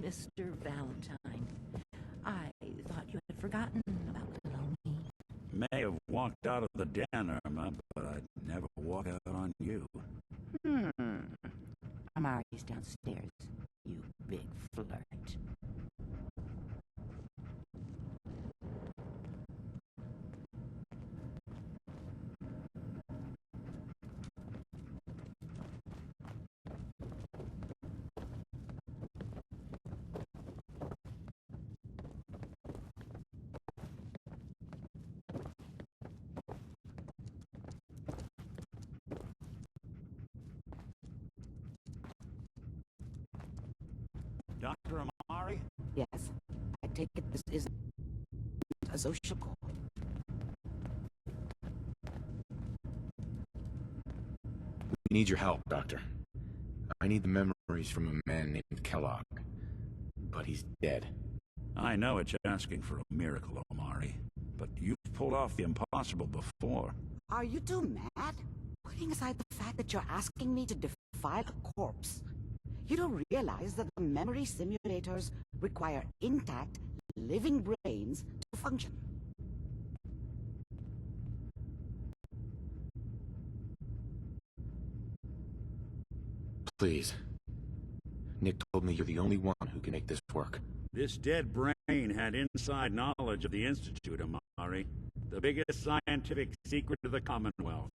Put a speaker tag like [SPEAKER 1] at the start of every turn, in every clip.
[SPEAKER 1] Mr. Valentine. I thought you had forgotten about little me.
[SPEAKER 2] May have walked out of the den, Irma, but I'd never walk out on you.
[SPEAKER 1] Amari's downstairs, you big flirt.
[SPEAKER 2] Dr. Amari?
[SPEAKER 1] Yes, I take it this isn't a social call.
[SPEAKER 3] We need your help, Doctor. I need the memories from a man named Kellogg. But he's dead.
[SPEAKER 2] I know it's asking for a miracle, Amari, but you've pulled off the impossible before.
[SPEAKER 1] Are you two mad? Putting aside the fact that you're asking me to defile a corpse, you don't realize that the memory simulators require intact, living brains to function.
[SPEAKER 3] Please. Nick told me you're the only one who can make this work.
[SPEAKER 2] This dead brain had inside knowledge of the Institute, Amari. The biggest scientific secret of the Commonwealth.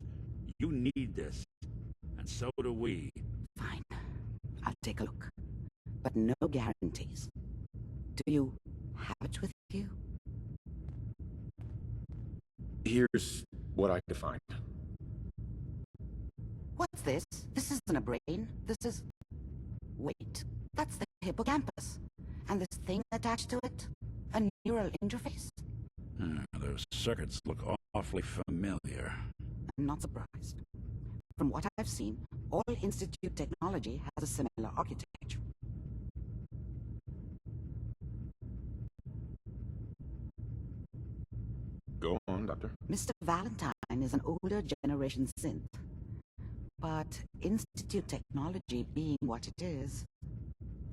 [SPEAKER 2] You need this, and so do we.
[SPEAKER 1] Fine. I'll take a look. But no guarantees. Do you have it with you?
[SPEAKER 3] Here's what I could find.
[SPEAKER 1] What's this? This isn't a brain. This is... Wait. That's the hippocampus. And this thing attached to it? A neural interface?
[SPEAKER 2] Those circuits look awfully familiar.
[SPEAKER 1] I'm not surprised. From what I've seen, all Institute technology has a similar architecture.
[SPEAKER 3] Go on, Doctor.
[SPEAKER 1] Mr. Valentine is an older generation synth. But Institute technology being what it is,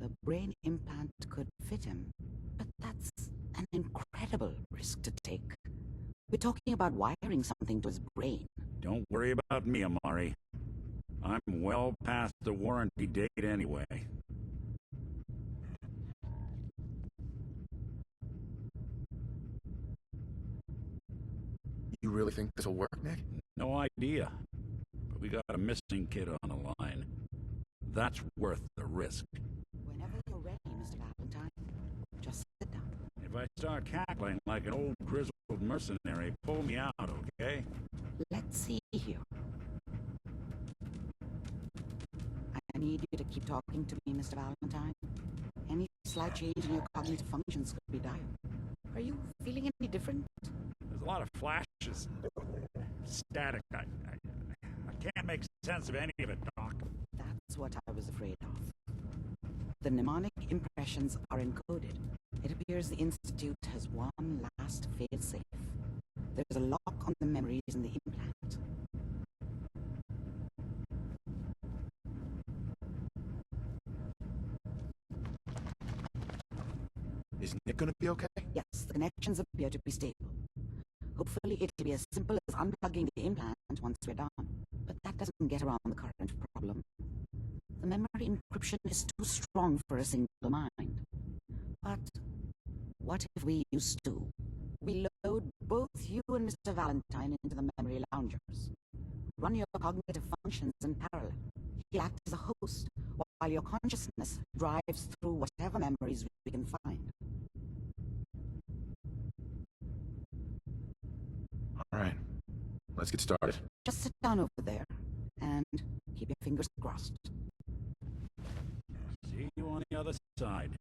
[SPEAKER 1] the brain implant could fit him. But that's an incredible risk to take. We're talking about wiring something to his brain.
[SPEAKER 2] Don't worry about me, Amari. I'm well past the warranty date anyway.
[SPEAKER 3] You really think this'll work, Nick?
[SPEAKER 2] No idea. But we got a missing kid on the line. That's worth the risk.
[SPEAKER 1] Whenever you're ready, Mr. Valentine, just sit down.
[SPEAKER 2] If I start cackling like an old grizzled mercenary, pull me out, okay?
[SPEAKER 1] Let's see here. I need you to keep talking to me, Mr. Valentine. Any slight change in your cognitive functions could be dire. Are you feeling any different?
[SPEAKER 2] There's a lot of flashes. Static. I can't make sense of any of it, Doc.
[SPEAKER 1] That's what I was afraid of. The mnemonic impressions are encoded. It appears the Institute has one last fail-safe. There's a lock on the memories in the implant.
[SPEAKER 3] Is Nick gonna be okay?
[SPEAKER 1] Yes, the connections appear to be stable. Hopefully it'll be as simple as unplugging the implant once we're done. But that doesn't get around the current problem. The memory encryption is too strong for a single mind. But what if we use two? We load both you and Mr. Valentine into the memory loungers. Run your cognitive functions in parallel. He'll act as a host, while your consciousness drives through whatever memories we can find.
[SPEAKER 3] All right. Let's get started.
[SPEAKER 1] Just sit down over there, and keep your fingers crossed.
[SPEAKER 2] See you on the other side.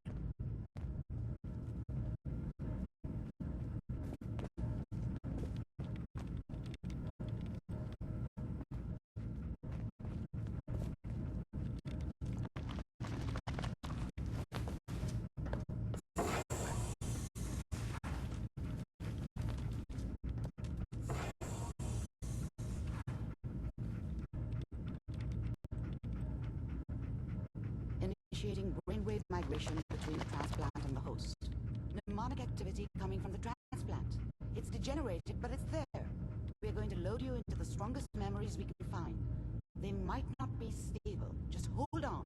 [SPEAKER 1] Initiating brain brainwave migration between the transplant and the host. Mnemonic activity coming from the transplant. It's degenerated, but it's there. We're going to load you into the strongest memories we can find. They might not be stable. Just hold on.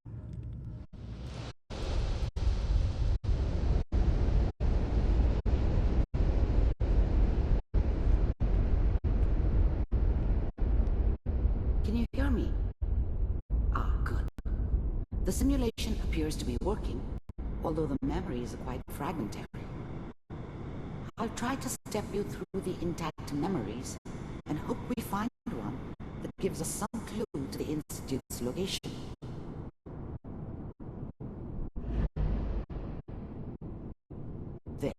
[SPEAKER 1] Can you hear me? Ah, good. The simulation appears to be working, although the memories are quite fragmentary. I'll try to step you through the intact memories and hope we find one that gives us some clue to the Institute's location. There.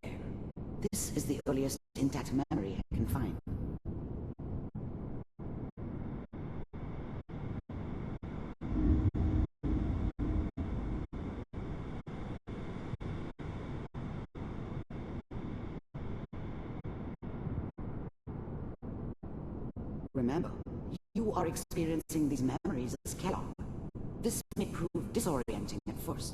[SPEAKER 1] This is the earliest intact memory I can find. Remember, you are experiencing these memories as Kellogg. This may prove disorienting at first.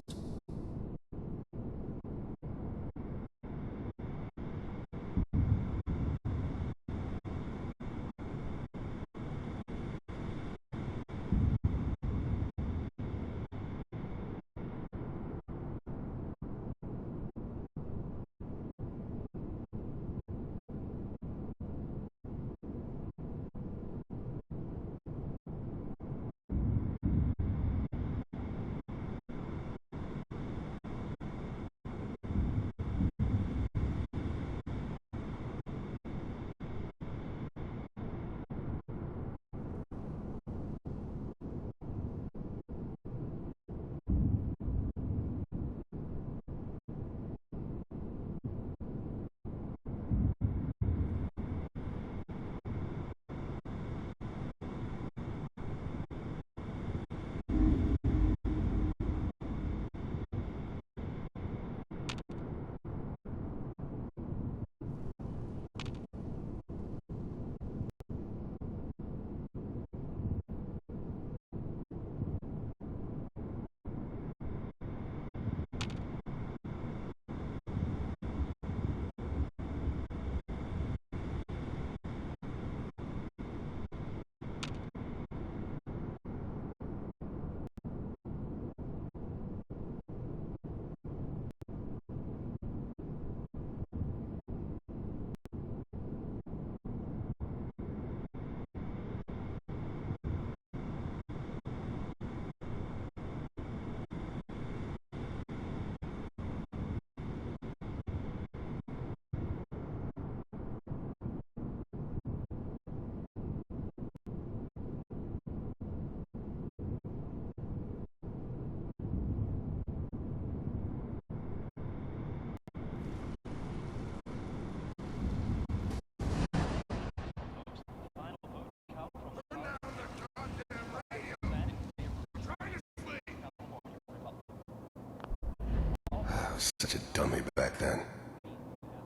[SPEAKER 4] I was such a dummy back then.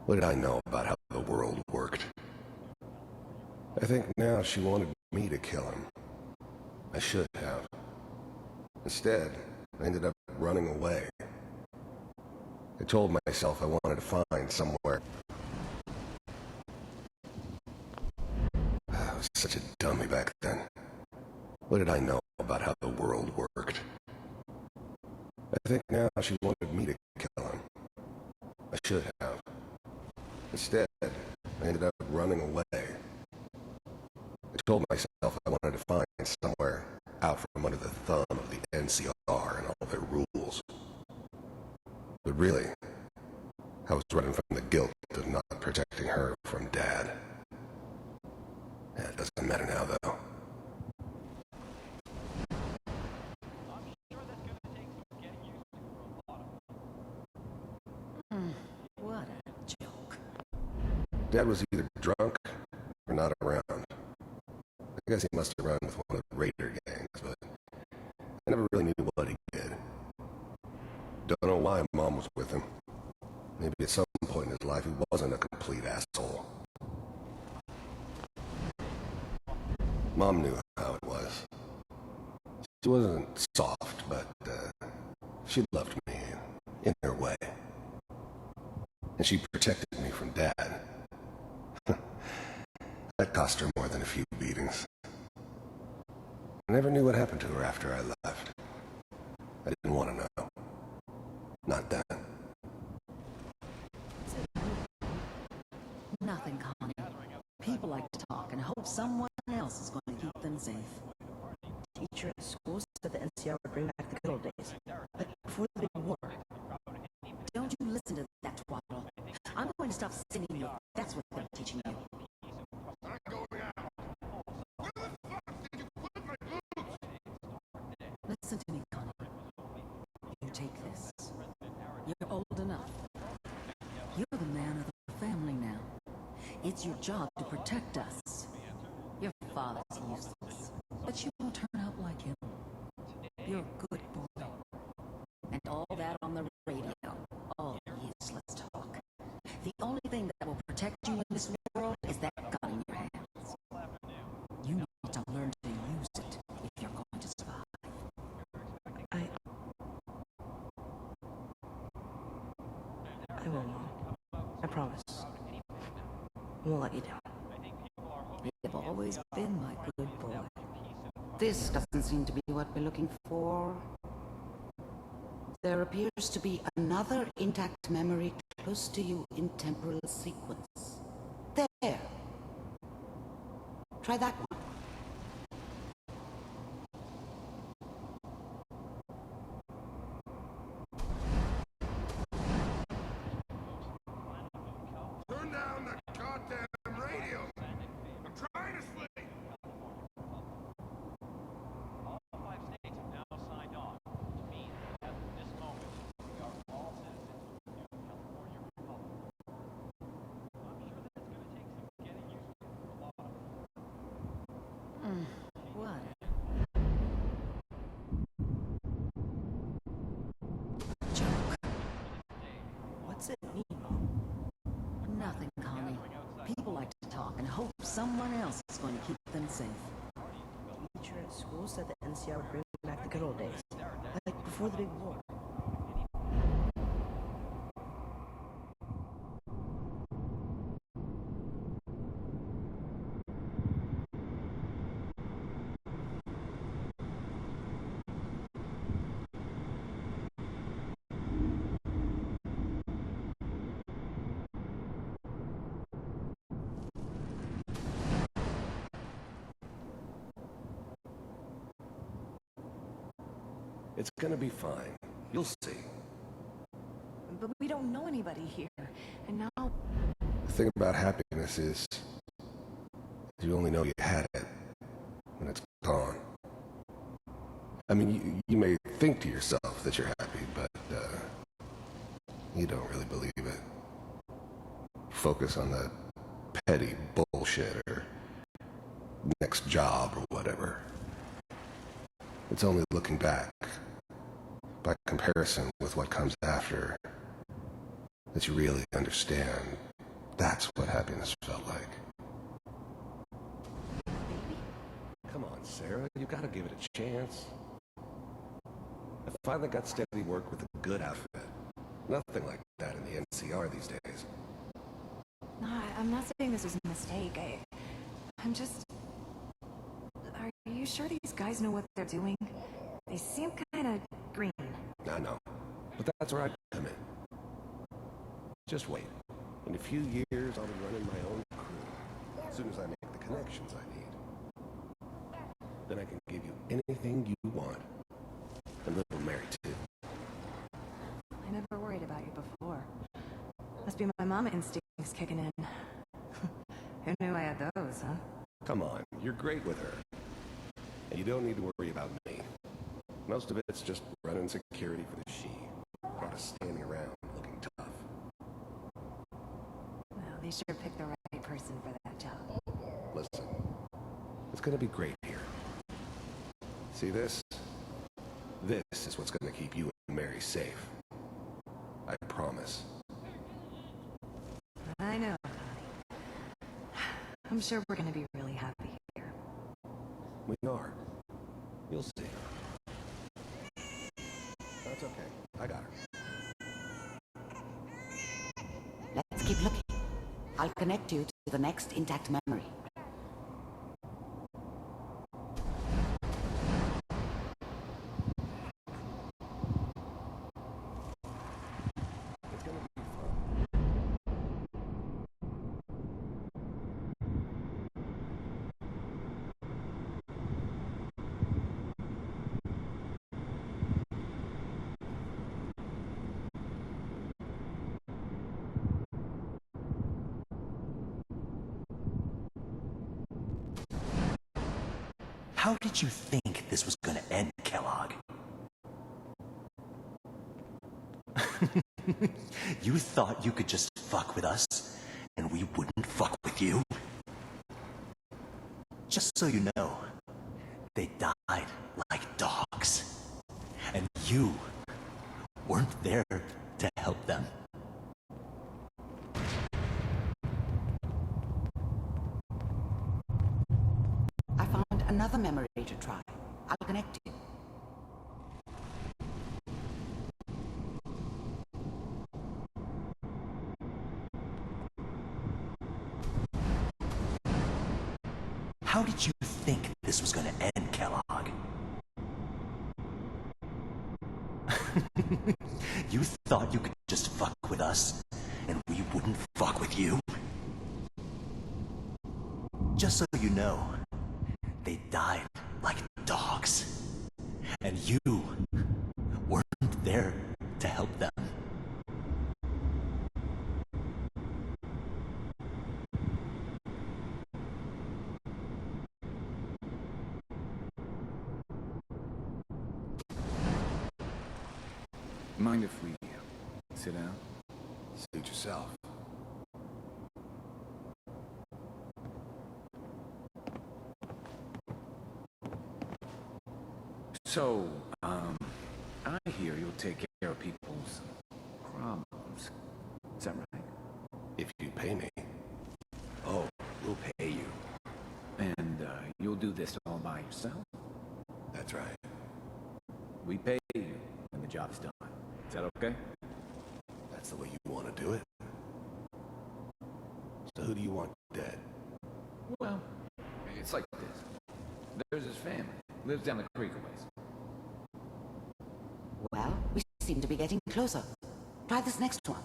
[SPEAKER 4] What did I know about how the world worked? I think now she wanted me to kill him. I should have. Instead, I ended up running away. I told myself I wanted to find somewhere. I was such a dummy back then. What did I know about how the world worked? I think now she wanted me to kill him. I should have. Instead, I ended up running away. I told myself I wanted to find somewhere out from under the thumb of the NCR and all their rules. But really, I was running from the guilt of not protecting her from Dad. It doesn't matter now, though.
[SPEAKER 1] What a joke.
[SPEAKER 4] Dad was either drunk or not around. I guess he must have run with one of the Raider gangs, but I never really knew what he did. Don't know why Mom was with him. Maybe at some point in his life he wasn't a complete asshole. Mom knew how it was. She wasn't soft, but she loved me in her way. And she protected me from Dad. That cost her more than a few beatings. I never knew what happened to her after I left. I didn't want to know. Not then.
[SPEAKER 5] Nothing, Connie. People like to talk and hope someone else is going to keep them safe.
[SPEAKER 6] Teacher at school said the NCR would bring back the good old days. Like before the big war.
[SPEAKER 5] Don't you listen to that twaddle. I'm going to stop singing you. That's what they're teaching you.
[SPEAKER 4] I'm going out. Where the fuck did you put my boots?
[SPEAKER 5] Listen to me, Connie. You take this. You're old enough. You're the man of the family now. It's your job to protect us. Your father's useless, but you won't turn out like him. You're a good boy. And all that on the radio, all useless talk. The only thing that will protect you in this world is that gun in your hands. You need to learn to use it if you're going to survive.
[SPEAKER 6] I will, Mom. I promise. I won't let you down.
[SPEAKER 5] You've always been my good boy.
[SPEAKER 1] This doesn't seem to be what we're looking for. There appears to be another intact memory close to you in temporal sequence. There. Try that one.
[SPEAKER 4] Turn down the goddamn radio. I'm trying to sleep.
[SPEAKER 7] All 5 states have now signed on, which means that at this moment, we are all citizens of the new California Republic. I'm sure that's going to take some getting used to for a lot of us.
[SPEAKER 5] What? Joke.
[SPEAKER 6] What's it mean, Mom?
[SPEAKER 5] Nothing, Connie. People like to talk and hope someone else is going to keep them safe.
[SPEAKER 6] Teacher at school said the NCR would bring back the good old days. Like before the big war.
[SPEAKER 4] It's gonna be fine. You'll see.
[SPEAKER 8] But we don't know anybody here. And now...
[SPEAKER 4] The thing about happiness is you only know you had it when it's gone. I mean, you may think to yourself that you're happy, but you don't really believe it. Focus on the petty bullshit or next job or whatever. It's only looking back, by comparison with what comes after, that you really understand that's what happiness felt like. Come on, Sarah, you gotta give it a chance. I finally got steady work with a good outfit. Nothing like that in the NCR these days.
[SPEAKER 8] No, I'm not saying this was a mistake. I'm just... Are you sure these guys know what they're doing? They seem kind of green.
[SPEAKER 4] I know, but that's where I come in. Just wait. In a few years, I'll be running my own crew. As soon as I make the connections I need. Then I can give you anything you want. And little Mary, too.
[SPEAKER 8] I never worried about you before. Must be my mama instincts kicking in. Who knew I had those, huh?
[SPEAKER 4] Come on, you're great with her. And you don't need to worry about me. Most of it's just running security for the she. Not just standing around looking tough.
[SPEAKER 8] Well, they sure picked the right person for that job.
[SPEAKER 4] Listen, it's gonna be great here. See this? This is what's gonna keep you and Mary safe. I promise.
[SPEAKER 8] I know. I'm sure we're gonna be really happy here.
[SPEAKER 4] We are. You'll see. That's okay. I got her.
[SPEAKER 1] I'll connect you to the next intact memory.
[SPEAKER 9] How did you think this was gonna end, Kellogg? You thought you could just fuck with us, and we wouldn't fuck with you? Just so you know, they died like dogs. And you weren't there to help them.
[SPEAKER 1] I found another memory to try. I'll connect you.
[SPEAKER 9] How did you think this was gonna end, Kellogg? You thought you could just fuck with us, and we wouldn't fuck with you? Just so you know, they died like dogs. And you weren't there to help them.
[SPEAKER 3] Mind if we sit down?
[SPEAKER 4] Suit yourself.
[SPEAKER 3] So, I hear you'll take care of people's problems. Is that right?
[SPEAKER 4] If you pay me. Oh, we'll pay you.
[SPEAKER 3] And, you'll do this all by yourself?
[SPEAKER 4] That's right.
[SPEAKER 3] We pay you when the job's done. Is that okay?
[SPEAKER 4] That's the way you want to do it. So who do you want dead?
[SPEAKER 3] Well, it's like this. There's his family. Lives down the creek a ways.
[SPEAKER 1] Well, we seem to be getting closer. Try this next one.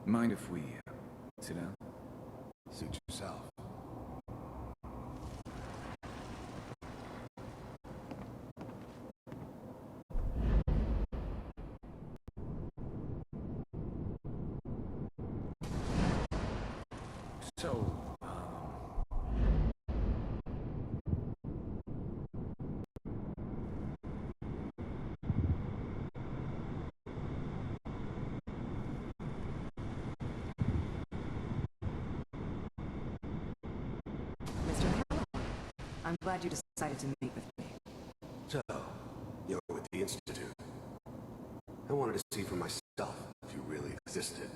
[SPEAKER 3] Mind if we sit down?
[SPEAKER 4] Suit yourself.
[SPEAKER 3] So,
[SPEAKER 5] Mr. Kellogg, I'm glad you decided to meet with me.
[SPEAKER 4] So, you're with the Institute. I wanted to see for myself if you really existed.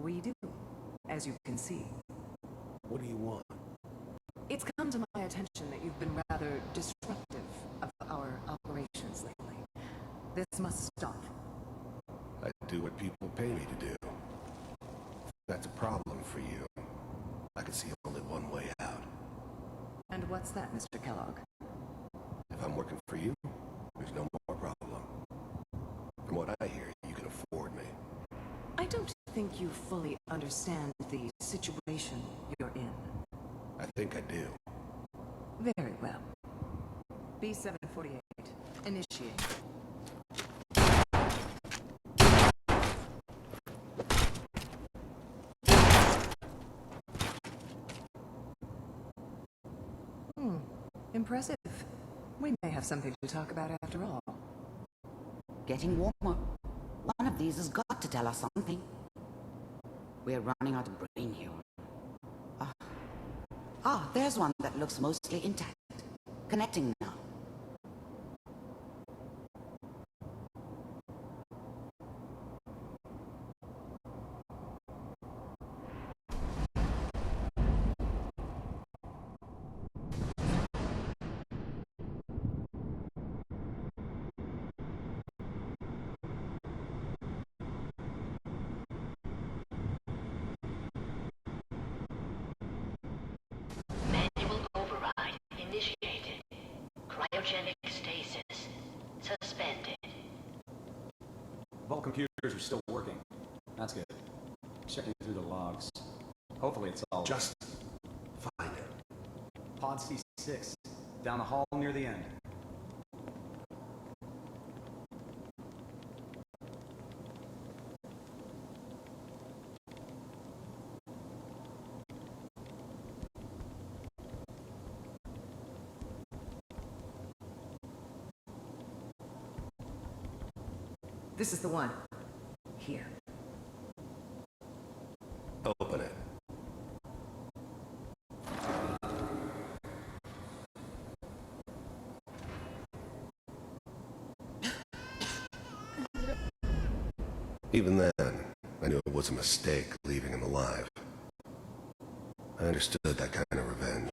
[SPEAKER 5] We do, as you can see.
[SPEAKER 4] What do you want?
[SPEAKER 5] It's come to my attention that you've been rather disruptive of our operations lately. This must stop.
[SPEAKER 4] I do what people pay me to do. If that's a problem for you, I can see only one way out.
[SPEAKER 5] And what's that, Mr. Kellogg?
[SPEAKER 4] If I'm working for you, there's no more problem. From what I hear, you can afford me.
[SPEAKER 5] I don't think you fully understand the situation you're in.
[SPEAKER 4] I think I do.
[SPEAKER 5] Very well. B-748, initiate. Impressive. We may have something to talk about after all.
[SPEAKER 1] Getting warmer. One of these has got to tell us something. We're running out of brain here. There's one that looks mostly intact. Connecting now.
[SPEAKER 10] Cryogenic stasis. Suspended.
[SPEAKER 11] All computers are still working. That's good. Checking through the logs. Hopefully it's all...
[SPEAKER 4] Just find it.
[SPEAKER 11] Pod C6. Down the hall near the end.
[SPEAKER 5] This is the one. Here.
[SPEAKER 4] Open it. Even then, I knew it was a mistake leaving him alive. I understood that kind of revenge.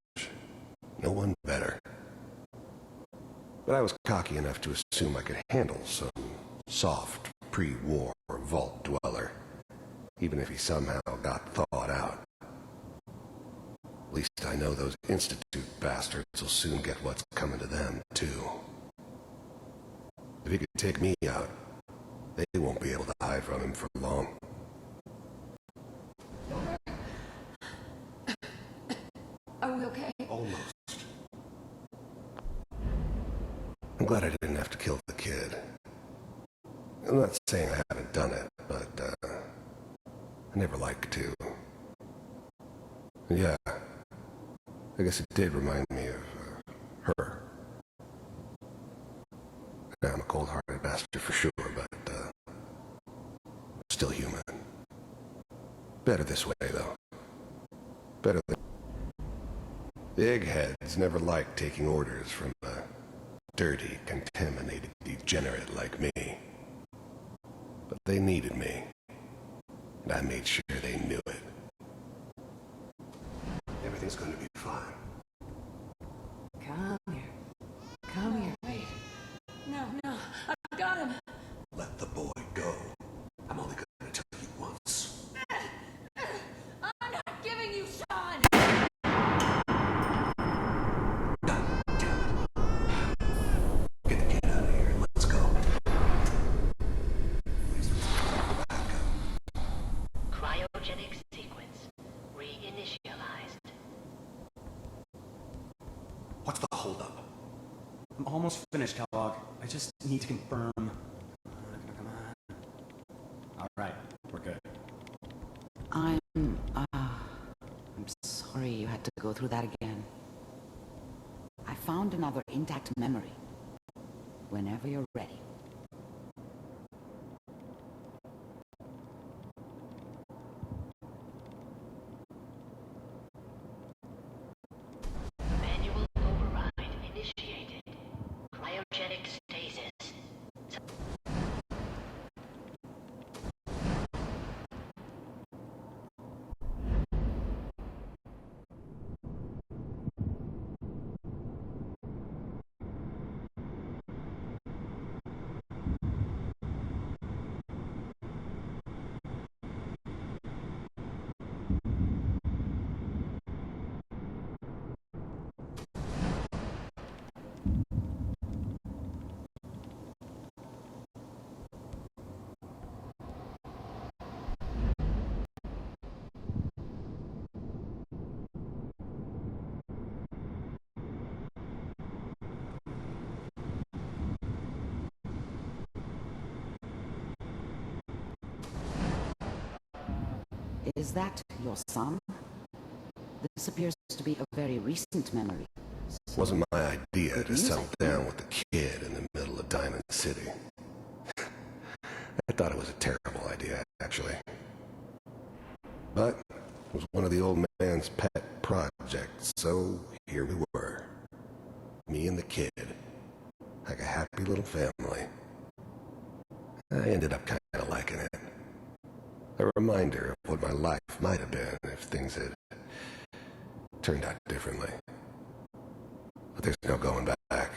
[SPEAKER 4] No one better. But I was cocky enough to assume I could handle some soft, pre-war vault dweller, even if he somehow got thawed out. At least I know those Institute bastards will soon get what's coming to them, too. If he could take me out, they won't be able to hide from him for long.
[SPEAKER 8] Are we okay?
[SPEAKER 4] Almost. I'm glad I didn't have to kill the kid. I'm not saying I haven't done it, but, I never liked to. Yeah, I guess it did remind me of, her. Yeah, I'm a cold-hearted bastard for sure, but, still human. Better this way, though. Better than... The eggheads never liked taking orders from a dirty, contaminated degenerate like me. But they needed me, and I made sure they knew it. Everything's going to be fine.
[SPEAKER 5] Come here. Come here, baby.
[SPEAKER 8] No, I've got him.
[SPEAKER 4] Let the boy go. I'm only going to tell you once.
[SPEAKER 8] I'm not giving you Shaun.
[SPEAKER 4] God damn it. Get the kid out of here and let's go.
[SPEAKER 10] Cryogenic sequence reinitialized.
[SPEAKER 11] What's the holdup? I'm almost finished, Kellogg. I just need to confirm. Come on. Alright, we're good.
[SPEAKER 1] I'm sorry you had to go through that again. I found another intact memory. Whenever you're ready.
[SPEAKER 10] Manual override initiated. Cryogenic stasis.
[SPEAKER 1] Is that your son? This appears to be a very recent memory.
[SPEAKER 4] Wasn't my idea to settle down with the kid in the middle of Diamond City. I thought it was a terrible idea, actually. But it was one of the old man's pet projects, so here we were. Me and the kid. Like a happy little family. I ended up kind of liking it. A reminder of what my life might have been if things had turned out differently. But there's no going back.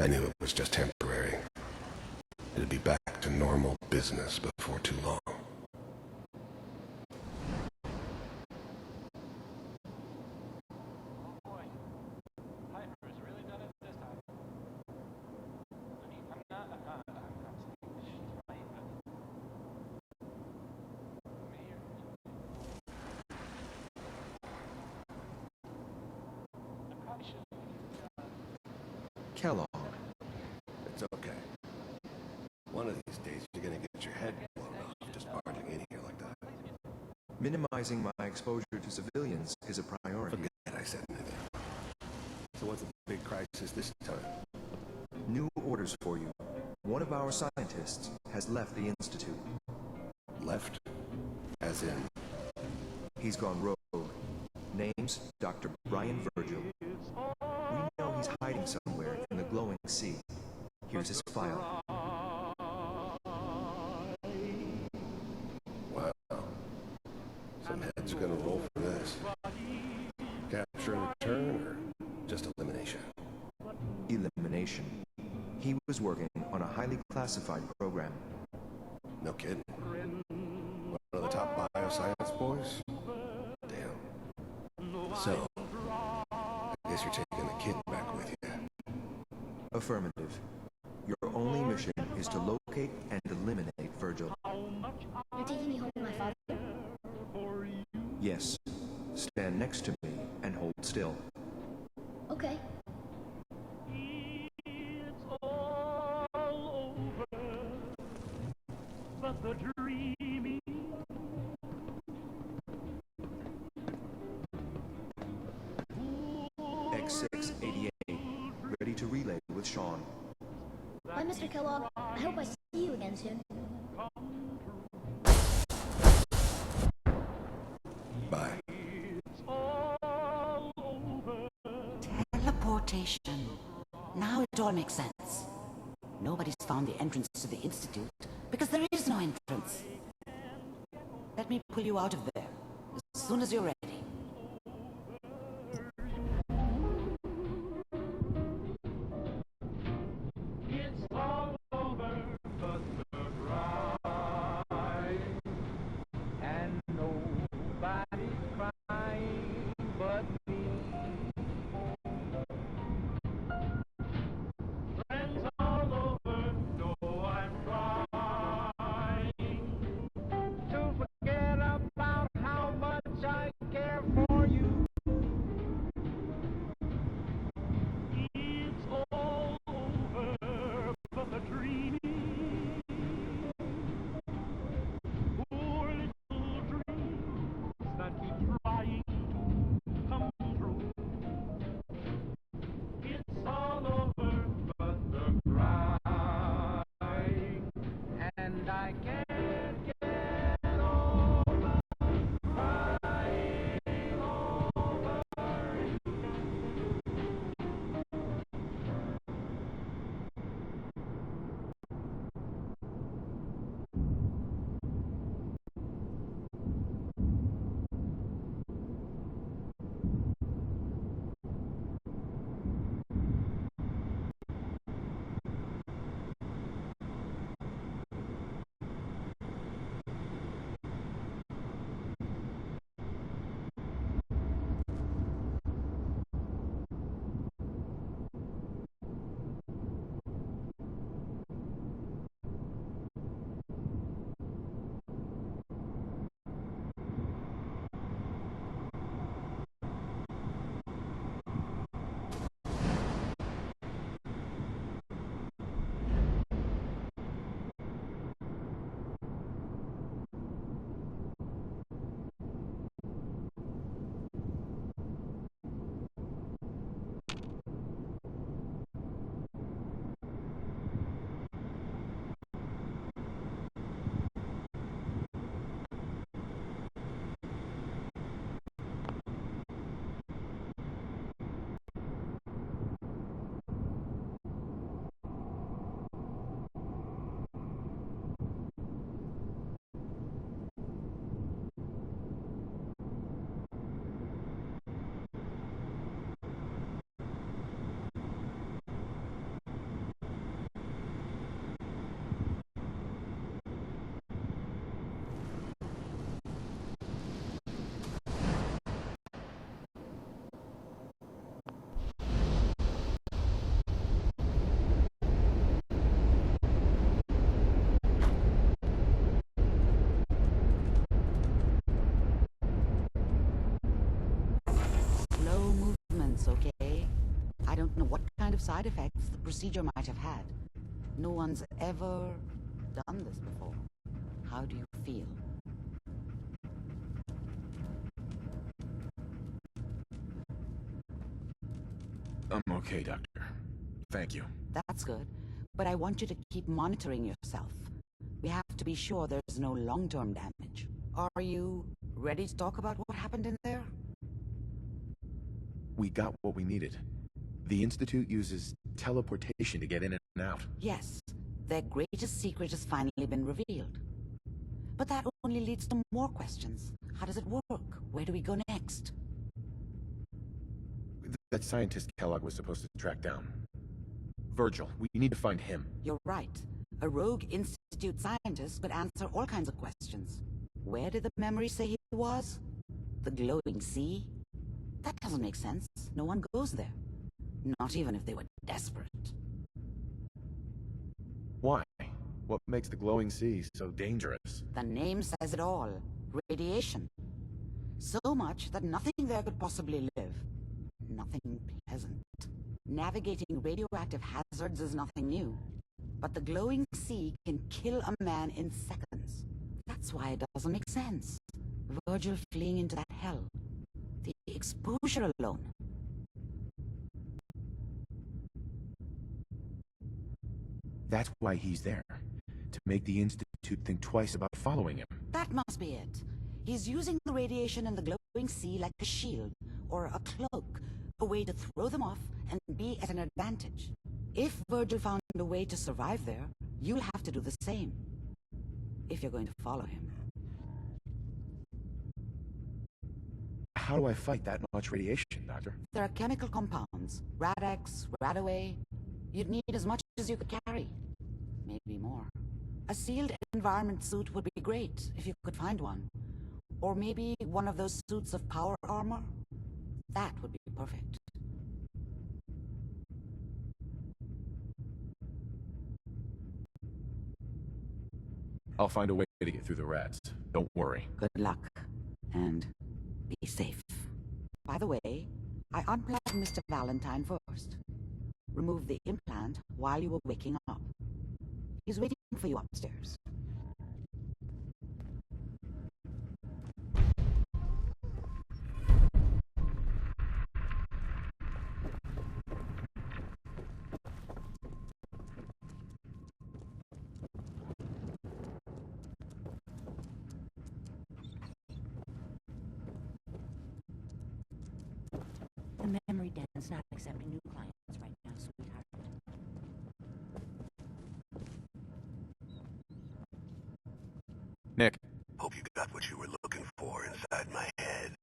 [SPEAKER 4] I knew it was just temporary. It'd be back to normal business before too long.
[SPEAKER 7] Oh boy. Piper has really done it this
[SPEAKER 12] Kellogg.
[SPEAKER 4] It's okay. One of these days, you're gonna get your head blown off just barging in here like that.
[SPEAKER 12] Minimizing my exposure to civilians is a priority.
[SPEAKER 4] Forget I said anything. So what's the big crisis this time?
[SPEAKER 12] New orders for you. One of our scientists has left the Institute.
[SPEAKER 4] Left? As in?
[SPEAKER 12] He's gone rogue. Name's Dr. Brian Virgil. We know he's hiding somewhere in the glowing sea. Here's his file.
[SPEAKER 4] Wow. Some heads are gonna roll for this. Capture and return, or just elimination?
[SPEAKER 12] Elimination. He was working on a highly classified program.
[SPEAKER 4] No kidding. One of the top bioscience boys? Damn. So, I guess you're taking the kid back with you.
[SPEAKER 12] Affirmative. Your only mission is to locate and eliminate Virgil.
[SPEAKER 13] You're taking me home with my father?
[SPEAKER 12] Yes. Stand next to me and hold still.
[SPEAKER 13] Okay.
[SPEAKER 12] X688. Ready to relay with Shaun.
[SPEAKER 13] Bye, Mr. Kellogg. I hope I see you again soon.
[SPEAKER 4] Bye.
[SPEAKER 1] Teleportation. Now it all makes sense. Nobody's found the entrance to the Institute because there is no entrance. Let me pull you out of there as soon as you're ready. Okay? I don't know what kind kind of side effects the procedure might have had. No one's ever done this before. How do you feel?
[SPEAKER 3] I'm okay, Doctor. Thank you.
[SPEAKER 1] That's good, but I want you to keep monitoring yourself. We have to be sure there's no long-term damage. Are you ready to talk about what happened in there?
[SPEAKER 3] We got what we needed. The Institute uses teleportation to get in and out.
[SPEAKER 1] Yes, their greatest secret has finally been revealed. But that only leads to more questions. How does it work? Where do we go next?
[SPEAKER 3] That scientist Kellogg was supposed to track down. Virgil, we need to find him.
[SPEAKER 1] You're right. A rogue Institute scientist could answer all kinds of questions. Where did the memory say he was? The glowing sea? That doesn't make sense. No one goes there. Not even if they were desperate.
[SPEAKER 3] Why? What makes the glowing sea so dangerous?
[SPEAKER 1] The name says it all. Radiation. So much that nothing there could possibly live. Nothing pleasant. Navigating radioactive hazards is nothing new. But the glowing sea can kill a man in seconds. That's why it doesn't make sense. Virgil fleeing into that hell. The exposure alone.
[SPEAKER 3] That's why he's there. To make the Institute think twice about following him.
[SPEAKER 1] That must be it. He's using the radiation in the glowing sea like a shield, or a cloak, a way to throw them off and be at an advantage. If Virgil found a way to survive there, you'll have to do the same. If you're going to follow him.
[SPEAKER 3] How do I fight that much radiation, Doctor?
[SPEAKER 1] There are chemical compounds. Rad-X, Radaway. You'd need as much as you could carry. Maybe more. A sealed environment suit would be great, if you could find one. Or maybe one of those suits of power armor. That would be perfect.
[SPEAKER 3] I'll find a way to get through the rats. Don't worry.
[SPEAKER 1] Good luck. And be safe. By the way, I unplugged Mr. Valentine first. Remove the implant while you were waking up. He's waiting for you upstairs.
[SPEAKER 14] The memory den's not accepting new clients right now, sweetheart.
[SPEAKER 3] Nick.
[SPEAKER 4] Hope you got what you were looking for inside my head.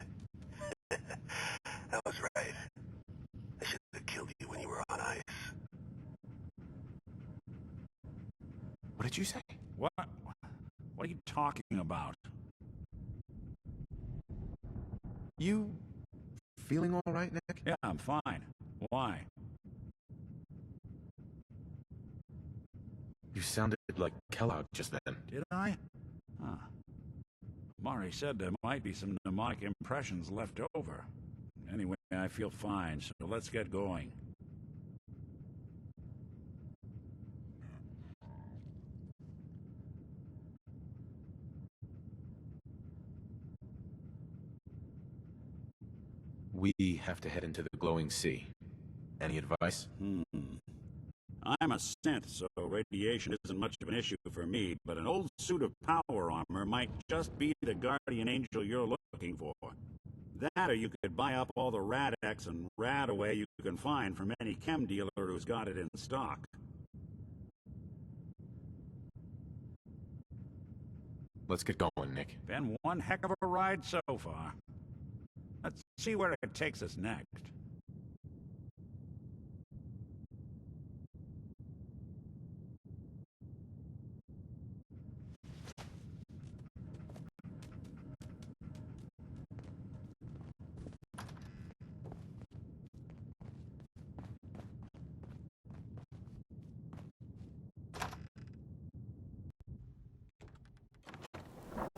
[SPEAKER 4] That was right. I should have killed you when you were on ice.
[SPEAKER 3] What did you say?
[SPEAKER 2] What? What are you talking about?
[SPEAKER 3] You feeling all right, Nick?
[SPEAKER 2] Yeah, I'm fine. Why?
[SPEAKER 3] You sounded like Kellogg just then.
[SPEAKER 2] Did I? Huh. Mari said there might be some mnemonic impressions left over. Anyway, I feel fine, so let's get going.
[SPEAKER 3] We have to head into the glowing sea. Any advice?
[SPEAKER 2] I'm a synth, so radiation isn't much of an issue for me, but an old suit of power armor might just be the guardian angel you're looking for. That, or you could buy up all the Rad-X and Radaway you can find from any chem dealer who's got it in stock.
[SPEAKER 3] Let's get going, Nick.
[SPEAKER 2] Been one heck of a ride so far. Let's see where it takes us next.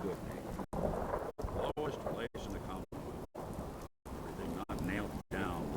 [SPEAKER 2] Good. Lowest place in the Commonwealth. Everything not nailed down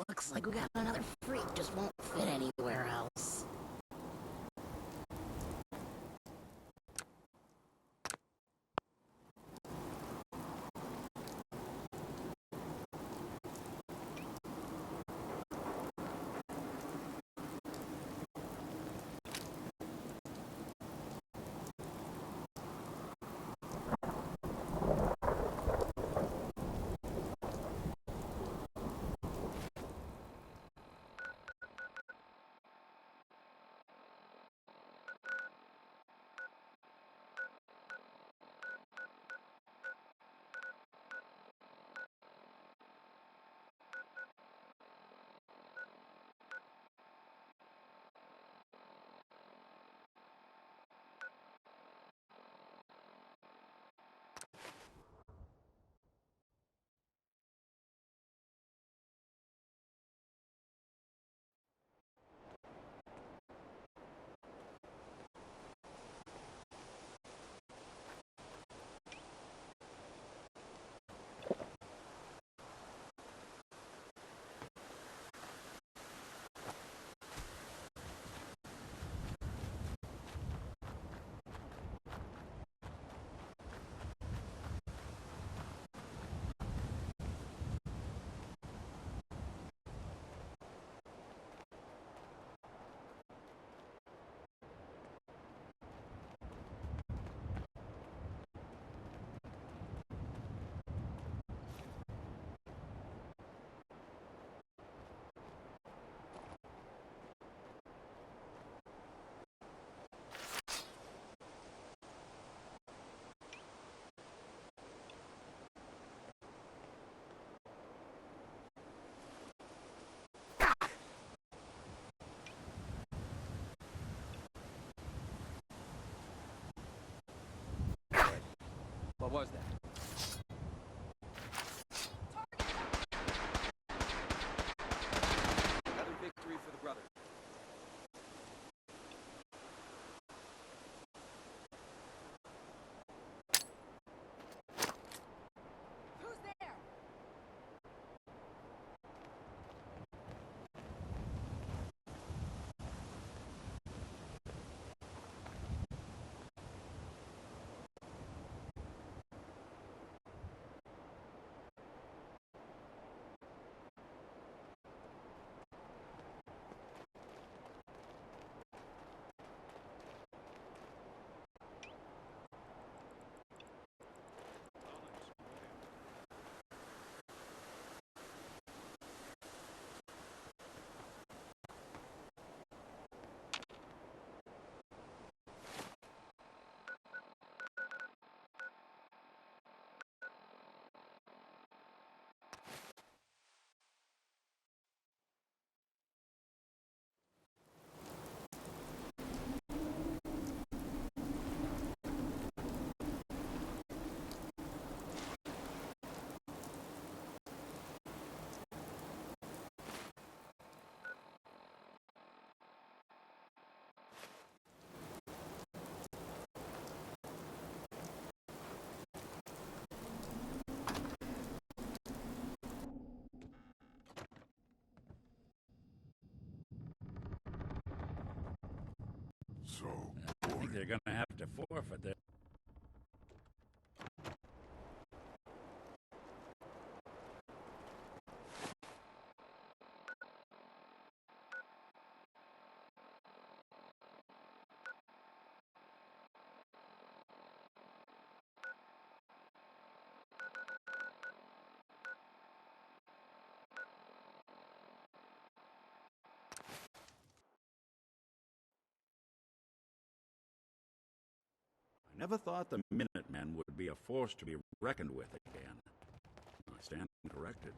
[SPEAKER 1] Looks like we got another freak, just won't fit anywhere else.
[SPEAKER 15] What was that? Another victory for the brother.
[SPEAKER 8] Who's there?
[SPEAKER 2] I think they're gonna have to forfeit their... I never thought the Minutemen would be a force to be reckoned with again. I stand corrected.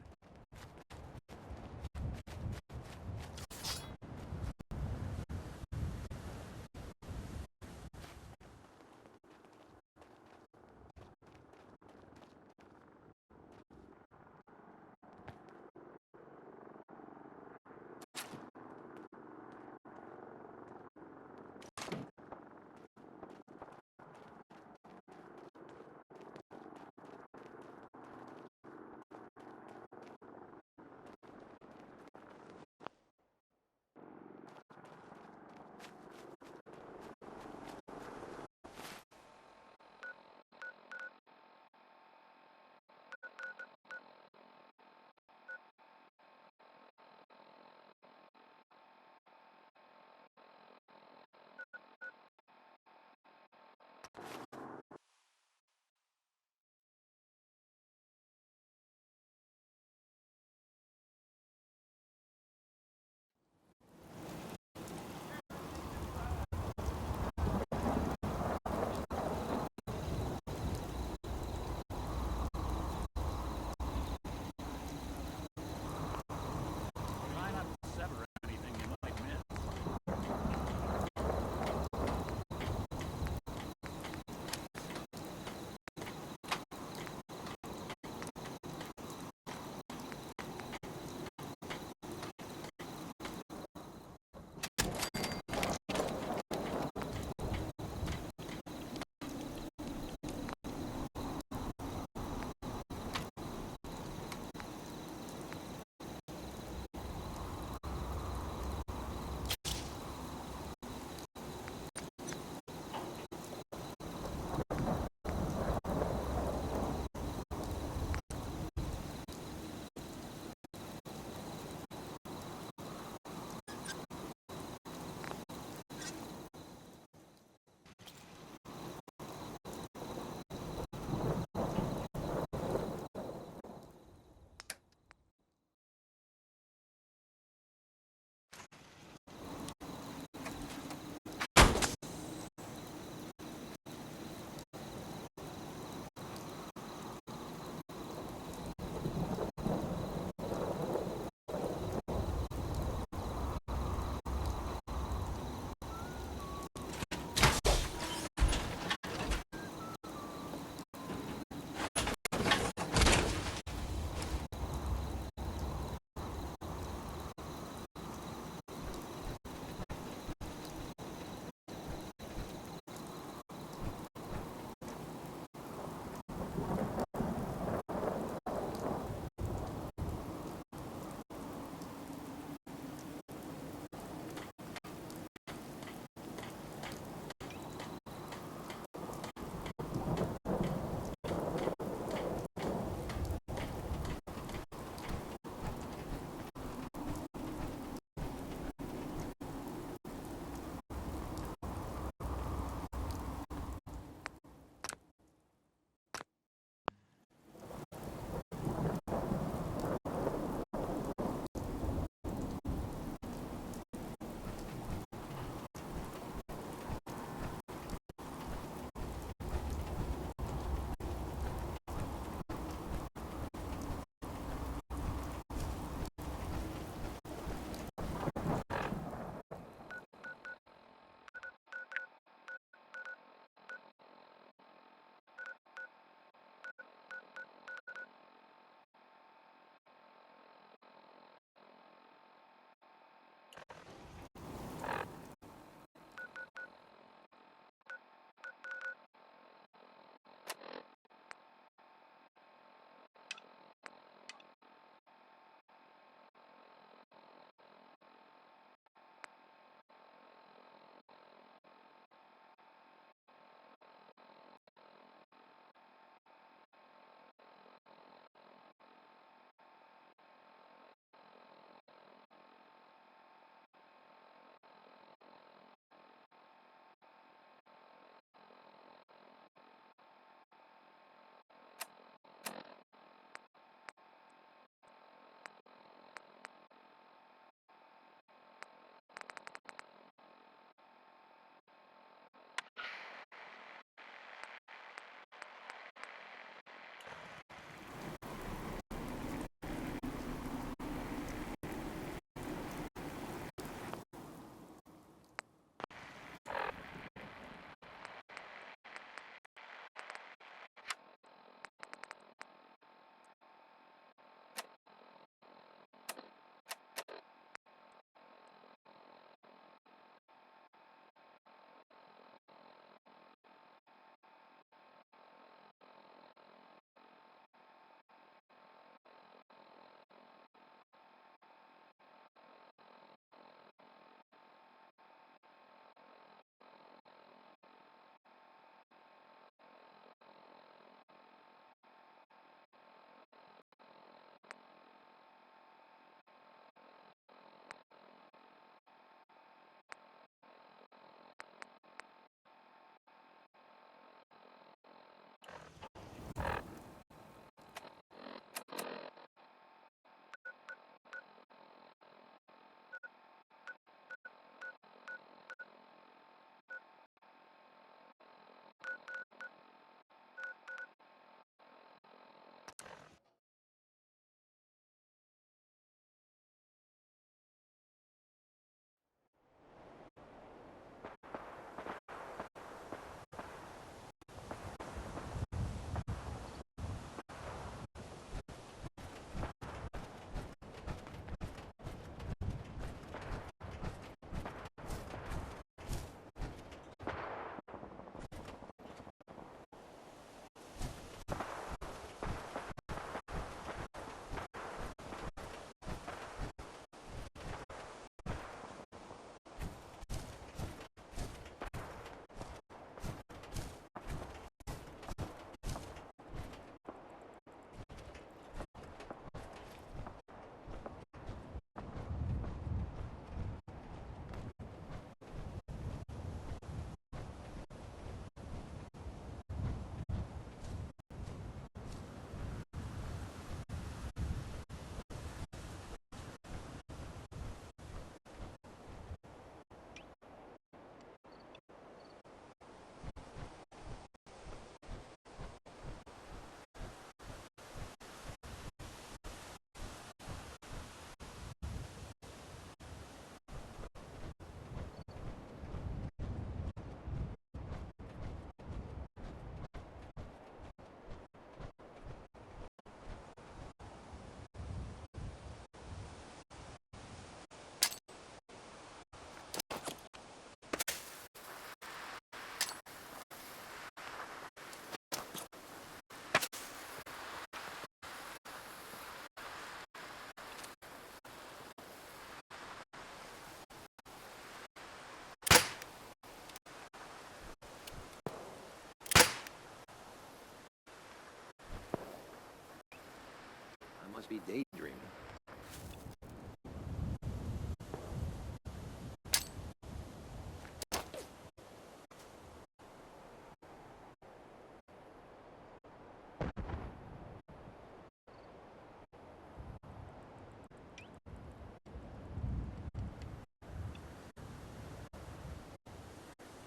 [SPEAKER 15] be daydreaming.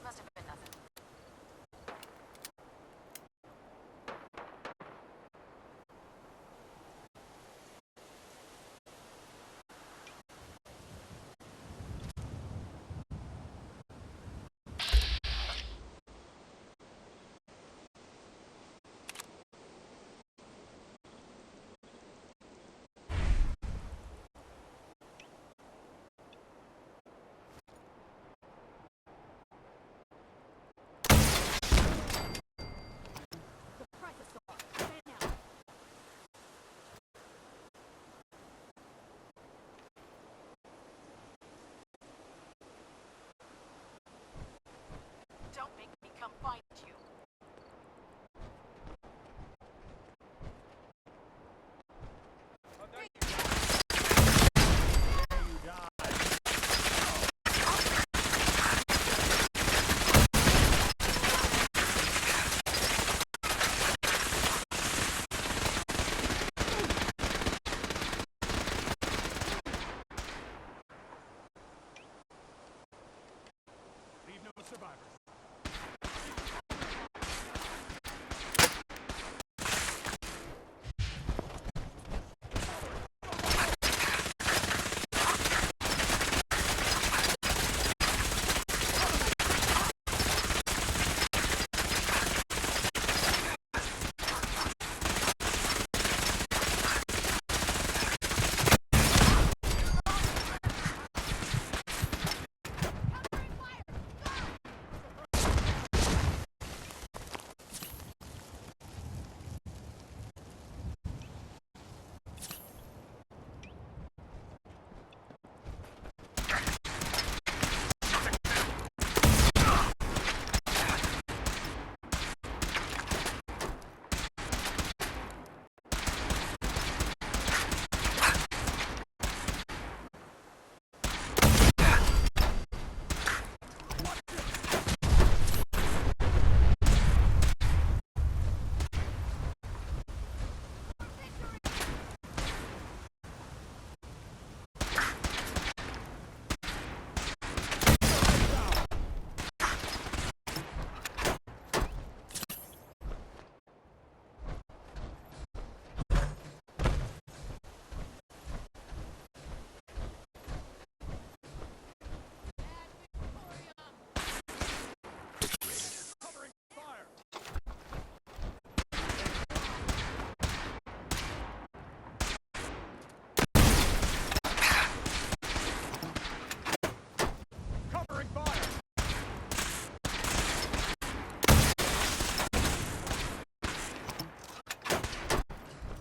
[SPEAKER 5] Must have been nothing. Don't make me come find you.
[SPEAKER 2] Leave no survivors.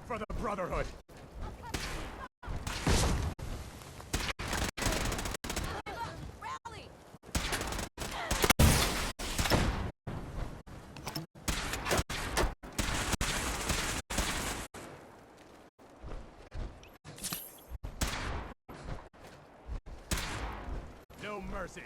[SPEAKER 2] For the Brotherhood!
[SPEAKER 5] Rally!
[SPEAKER 2] No mercy!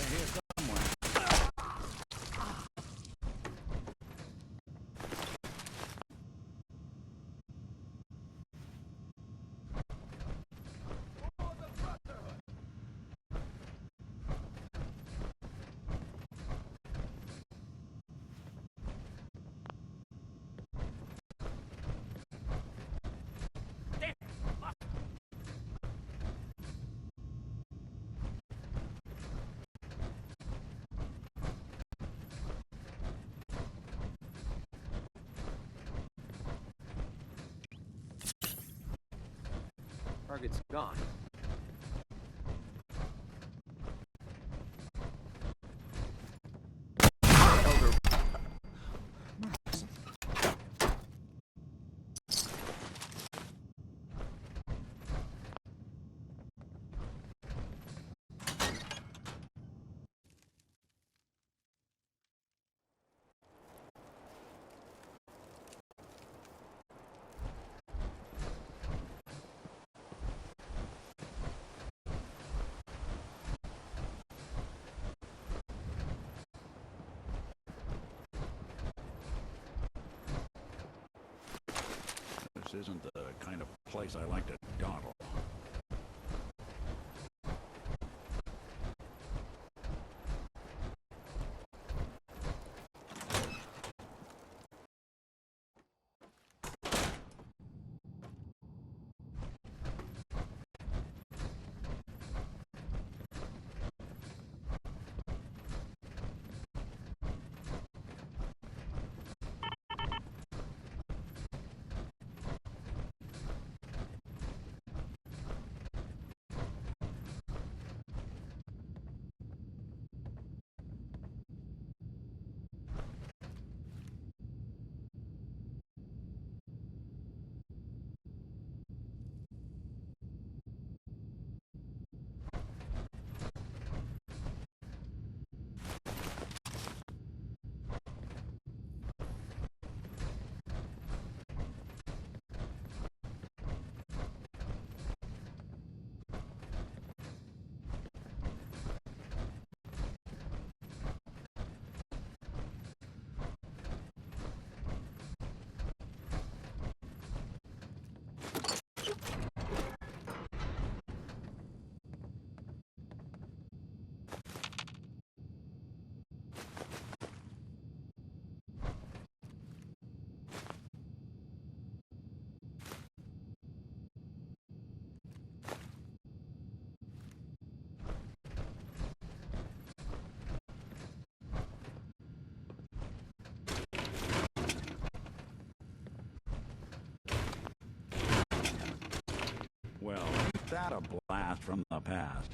[SPEAKER 2] here somewhere.
[SPEAKER 15] Target's gone.
[SPEAKER 2] This isn't the kind of place I like to dawdle. Well, ain't that a blast from the past?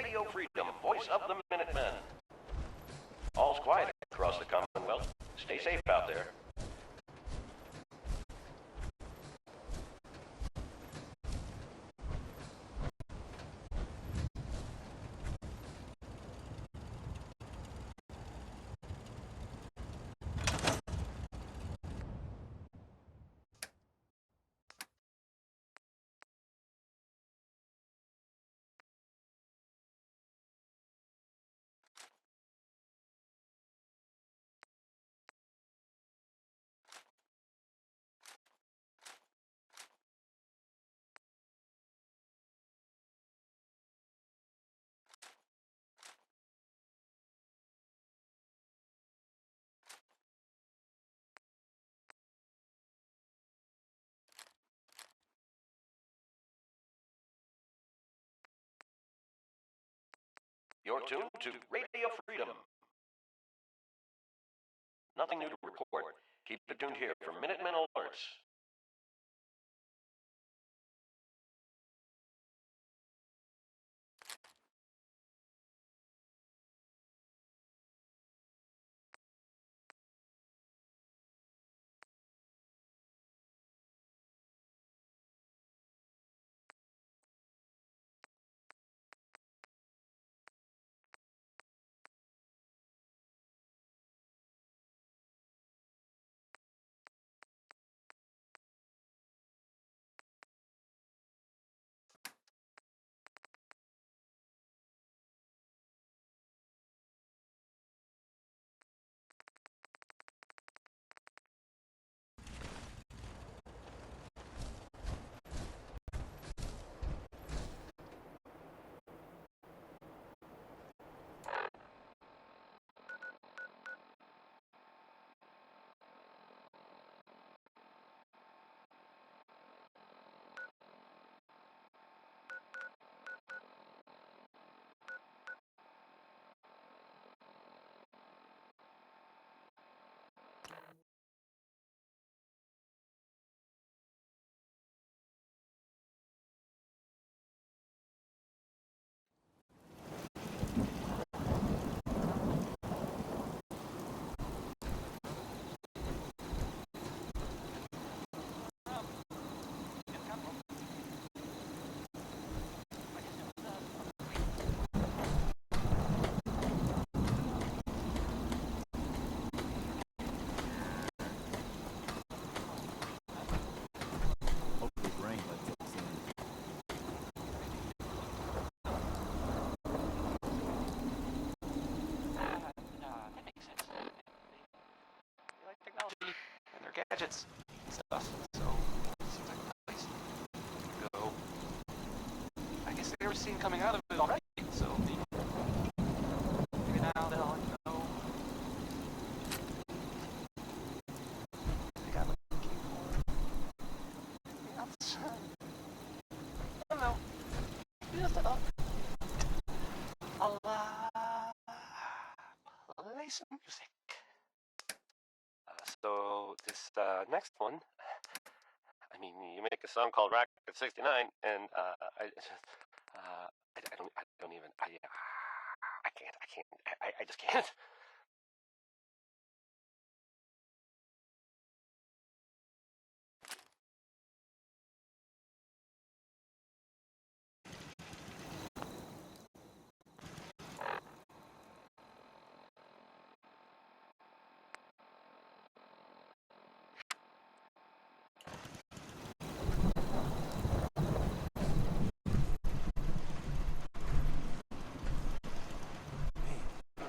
[SPEAKER 16] Radio Freedom, voice of the Minutemen. All's quiet across the Commonwealth. Stay safe out there. You're tuned to Radio Freedom. Nothing new to report. Keep it tuned here for Minutemen alerts.
[SPEAKER 15] Gadgets and stuff, so it seems like a place to go. I guess they were seen coming out of it already, so maybe now they'll let you know. They got like a keyboard. Outside. I don't know. Just play some music. So this next one, I mean, you make a song called Racket 69, and I don't even, I just can't.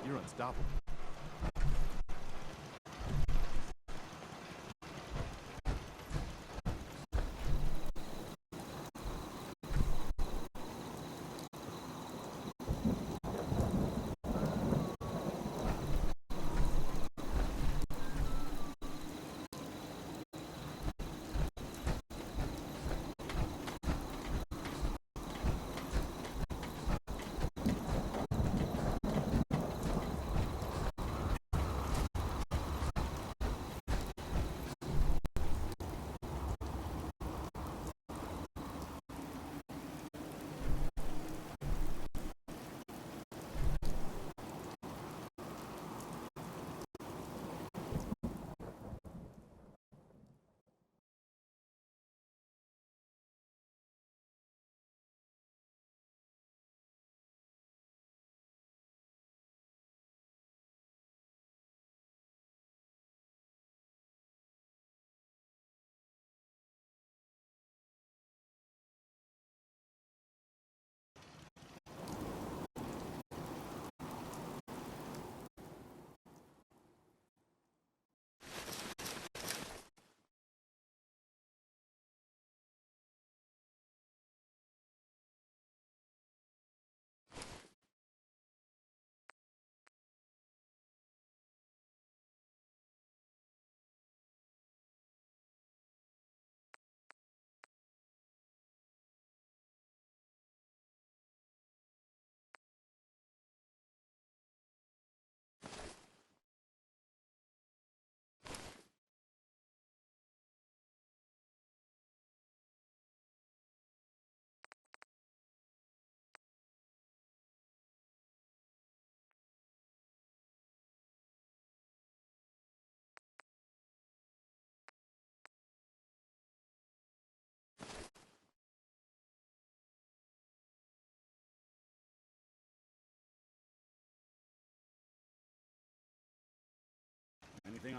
[SPEAKER 17] You're unstoppable.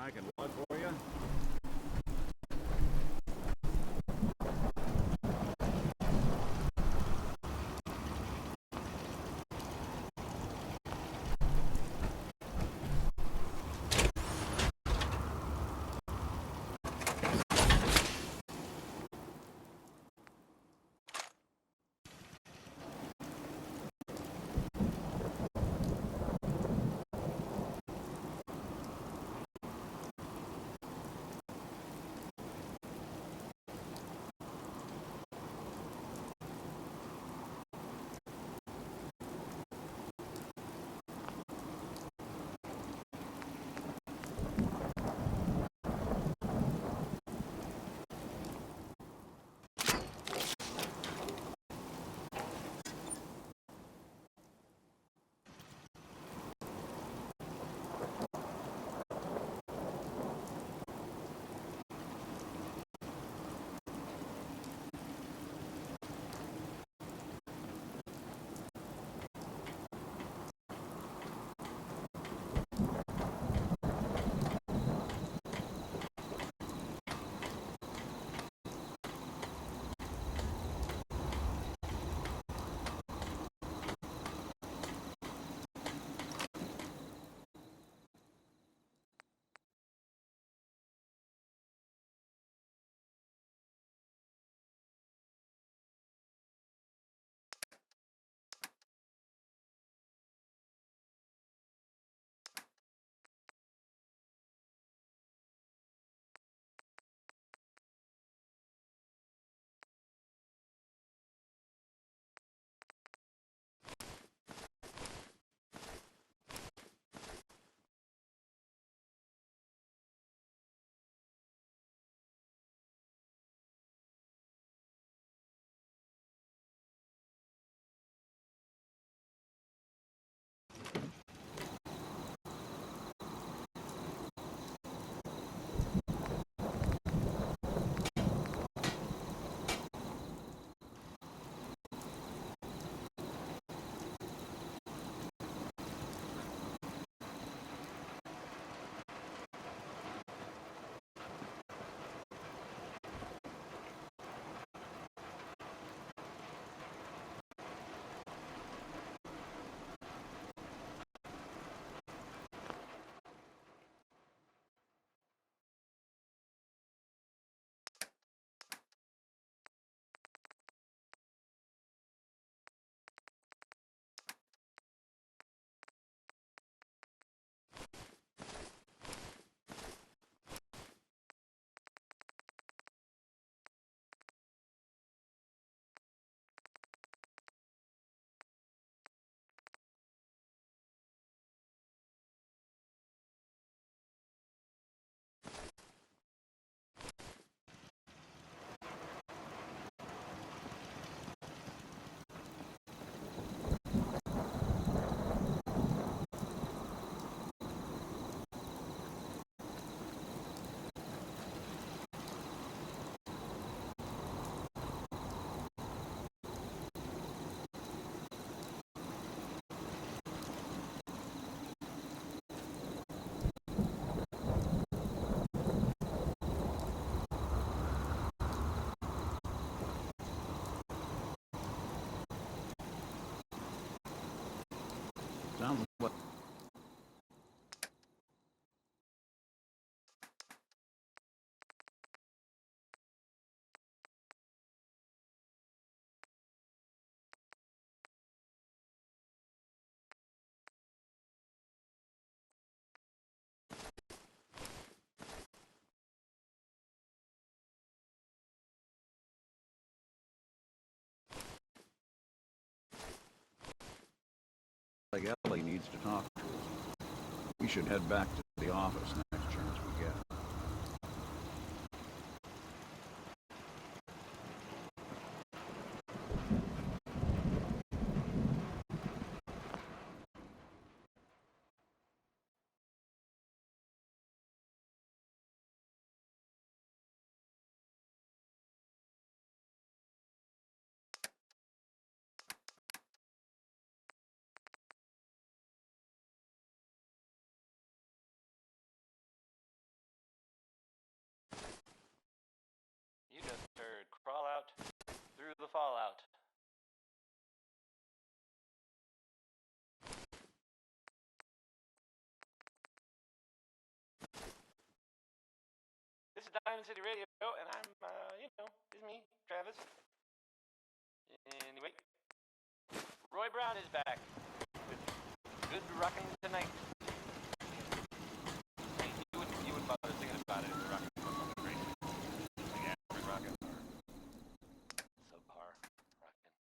[SPEAKER 2] I can look for you? Sounds like... like Ellie needs to talk to us. We should head back to the office next chance we get.
[SPEAKER 15] to Diamond City Radio, and I'm, it's me, Travis. Anyway, Roy Brown is back with Good Rockin' Tonight. Hey, you wouldn't bother singing about it if the rockin' was something great. Like average rockin' or subpar rockin'.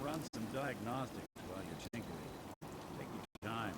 [SPEAKER 2] Run some diagnostics while you're tinkering. Take your time.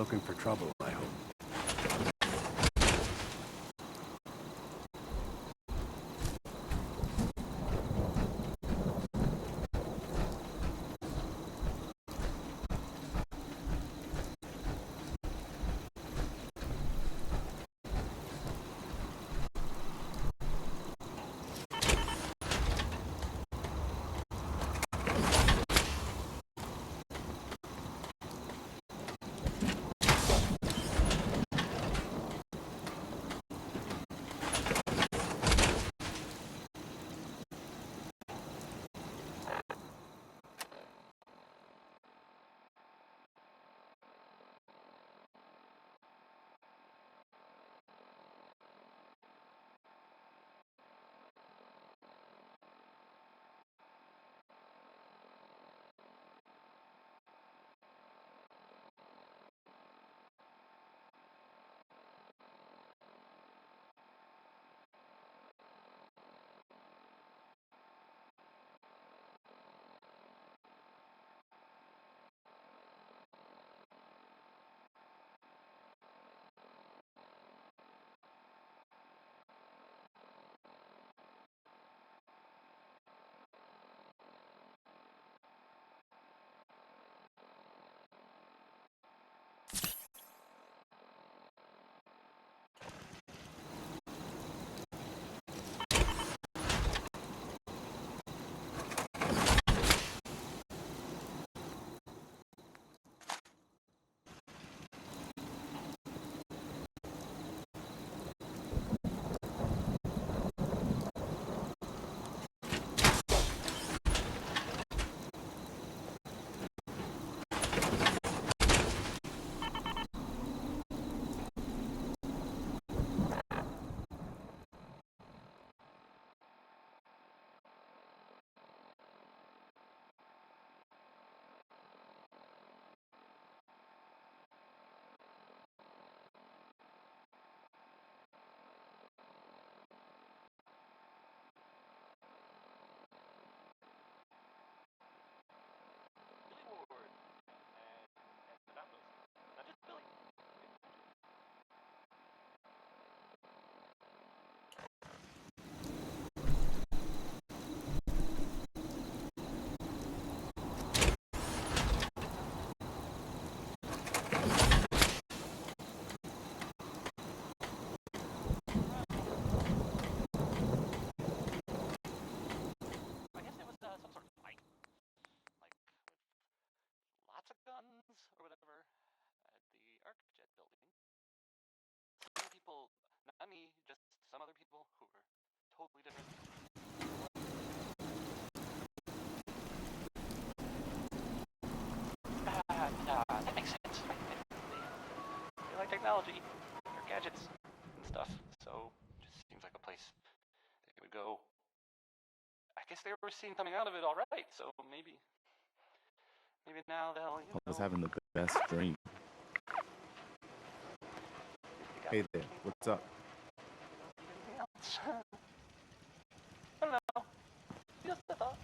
[SPEAKER 17] looking for trouble, I hope.
[SPEAKER 15] Or whatever at the ArcJet building. Some people, not me, just some other people who were totally different. That makes sense. They like technology, or gadgets, and stuff, so it just seems like a place they would go. I guess they were seeing coming out of it alright, so maybe now they'll,
[SPEAKER 17] I was having the best dream. Hey there, what's up?
[SPEAKER 15] Anything else? I don't know. Just a thought.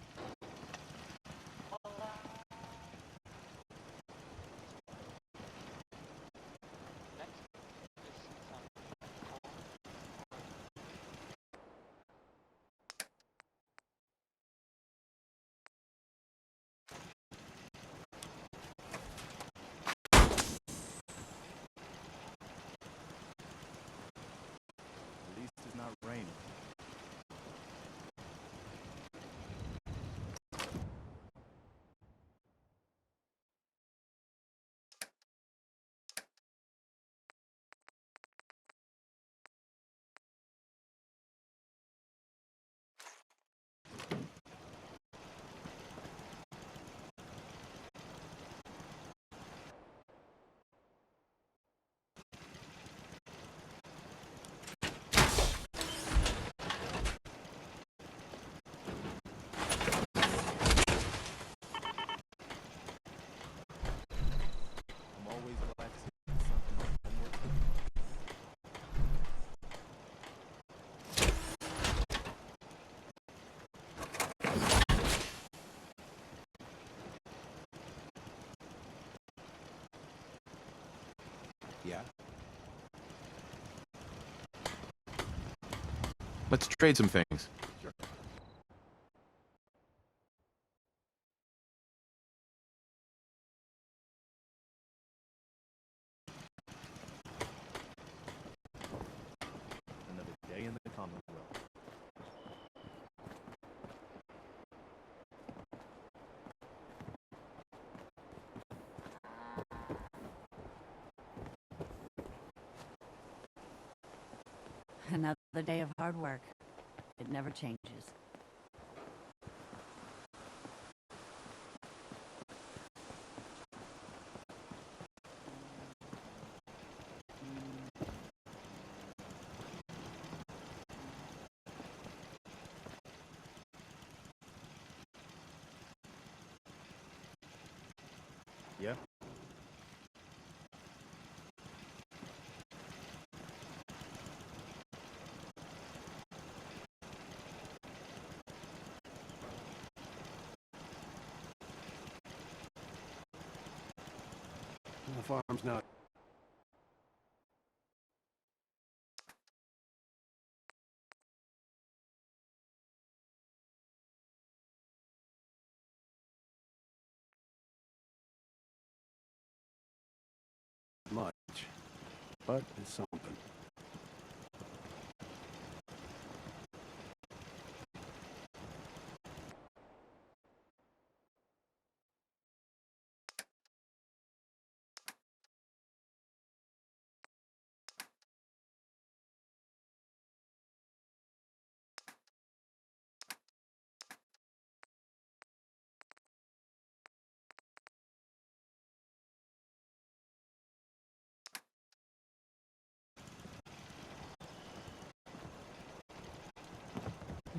[SPEAKER 3] Let's trade some things.
[SPEAKER 17] Sure. Another day in the Commonwealth.
[SPEAKER 14] Another day of hard work. It never changes.
[SPEAKER 17] Yeah?
[SPEAKER 18] The farm's not... much, but it's something.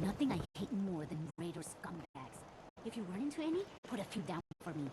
[SPEAKER 14] Nothing I hate more than raider scumbags. If you run into any, put a few down for me.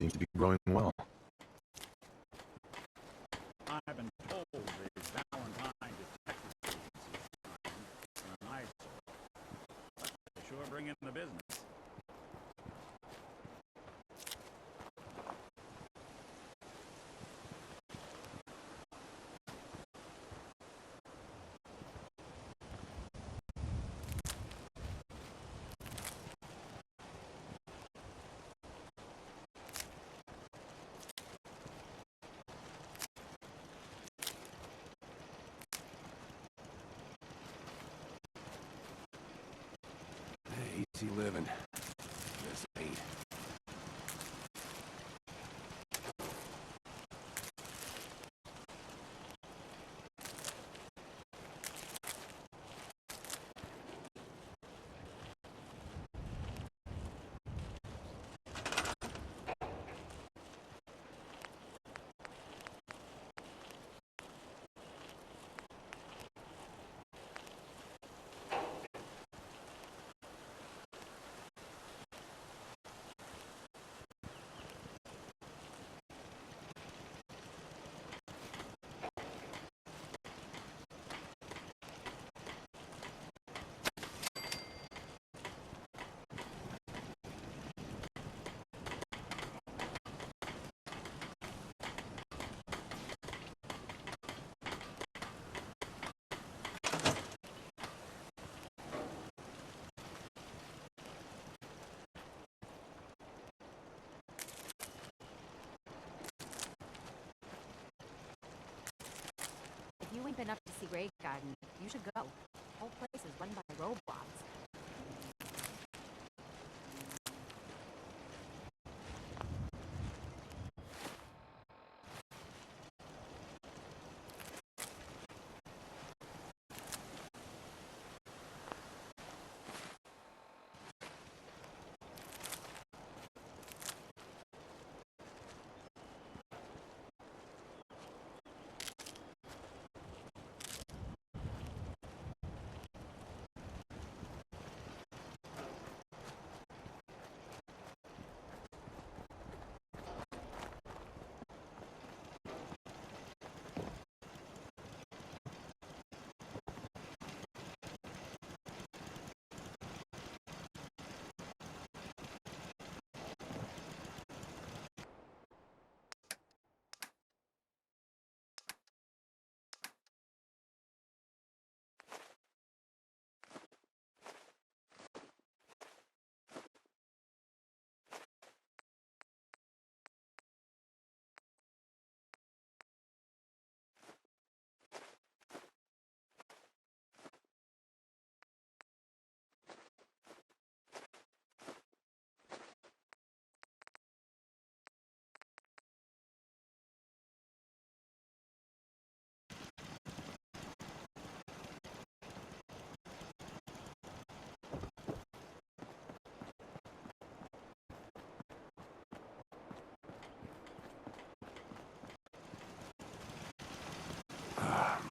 [SPEAKER 3] Seems to be growing well.
[SPEAKER 2] I've been told the Valentine Detective Agency is an eyesore, but they sure bring in the business.
[SPEAKER 18] Hey, easy living. Just ain't.
[SPEAKER 19] Grave Garden. You should go. The whole place is run by robots.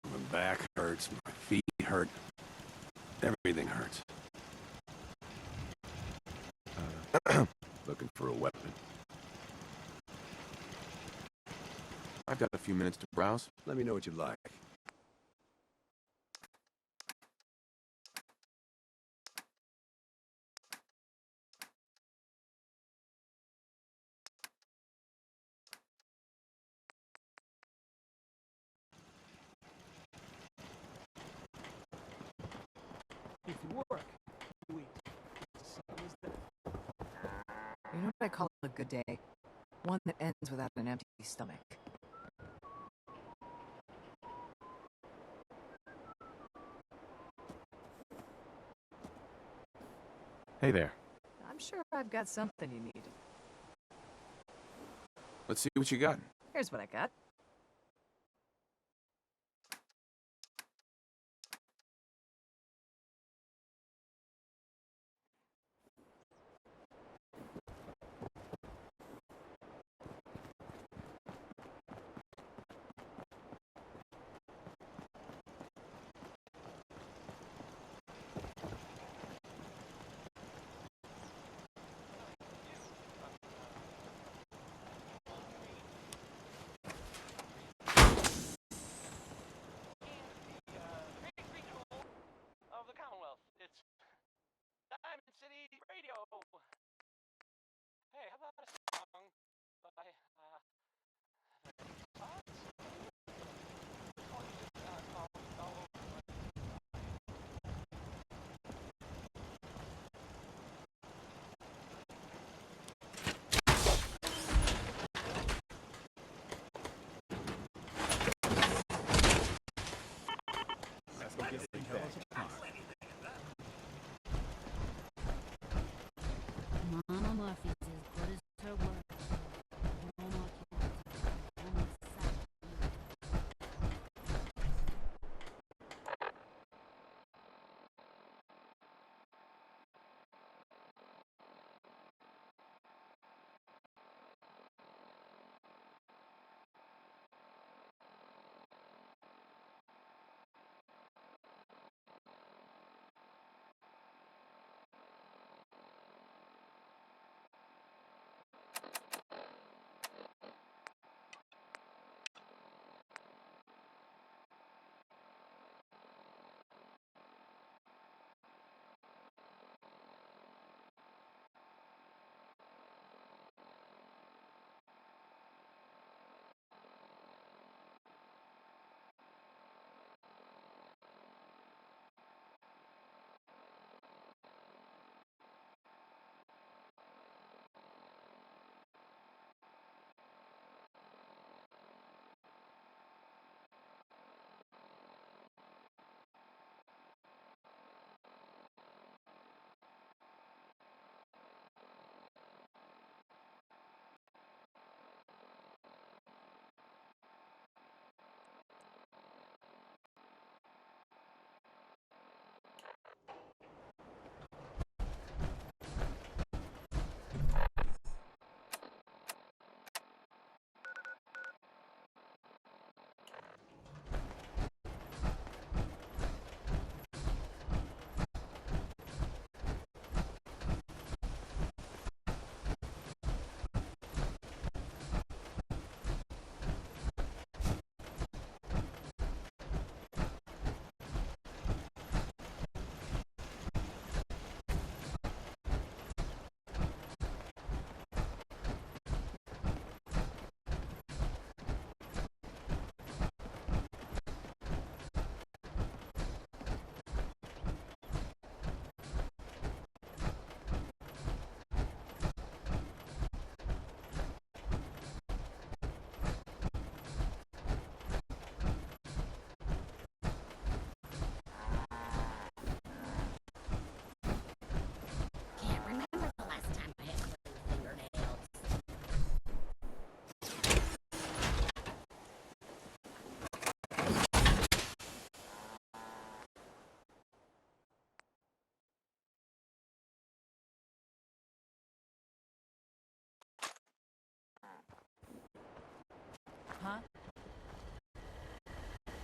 [SPEAKER 18] My back hurts, my feet hurt. Everything hurts. Looking for a weapon.
[SPEAKER 3] I've got a few minutes to browse.
[SPEAKER 18] Let me know what you like.
[SPEAKER 6] If you work, you eat.
[SPEAKER 5] You know what I call a good day? One that ends without an empty stomach.
[SPEAKER 3] Hey there.
[SPEAKER 5] I'm sure I've got something you need.
[SPEAKER 3] Let's see what you got.
[SPEAKER 5] Here's what I got.
[SPEAKER 7] Of the Commonwealth. It's Diamond City Radio. Hey, how about a song by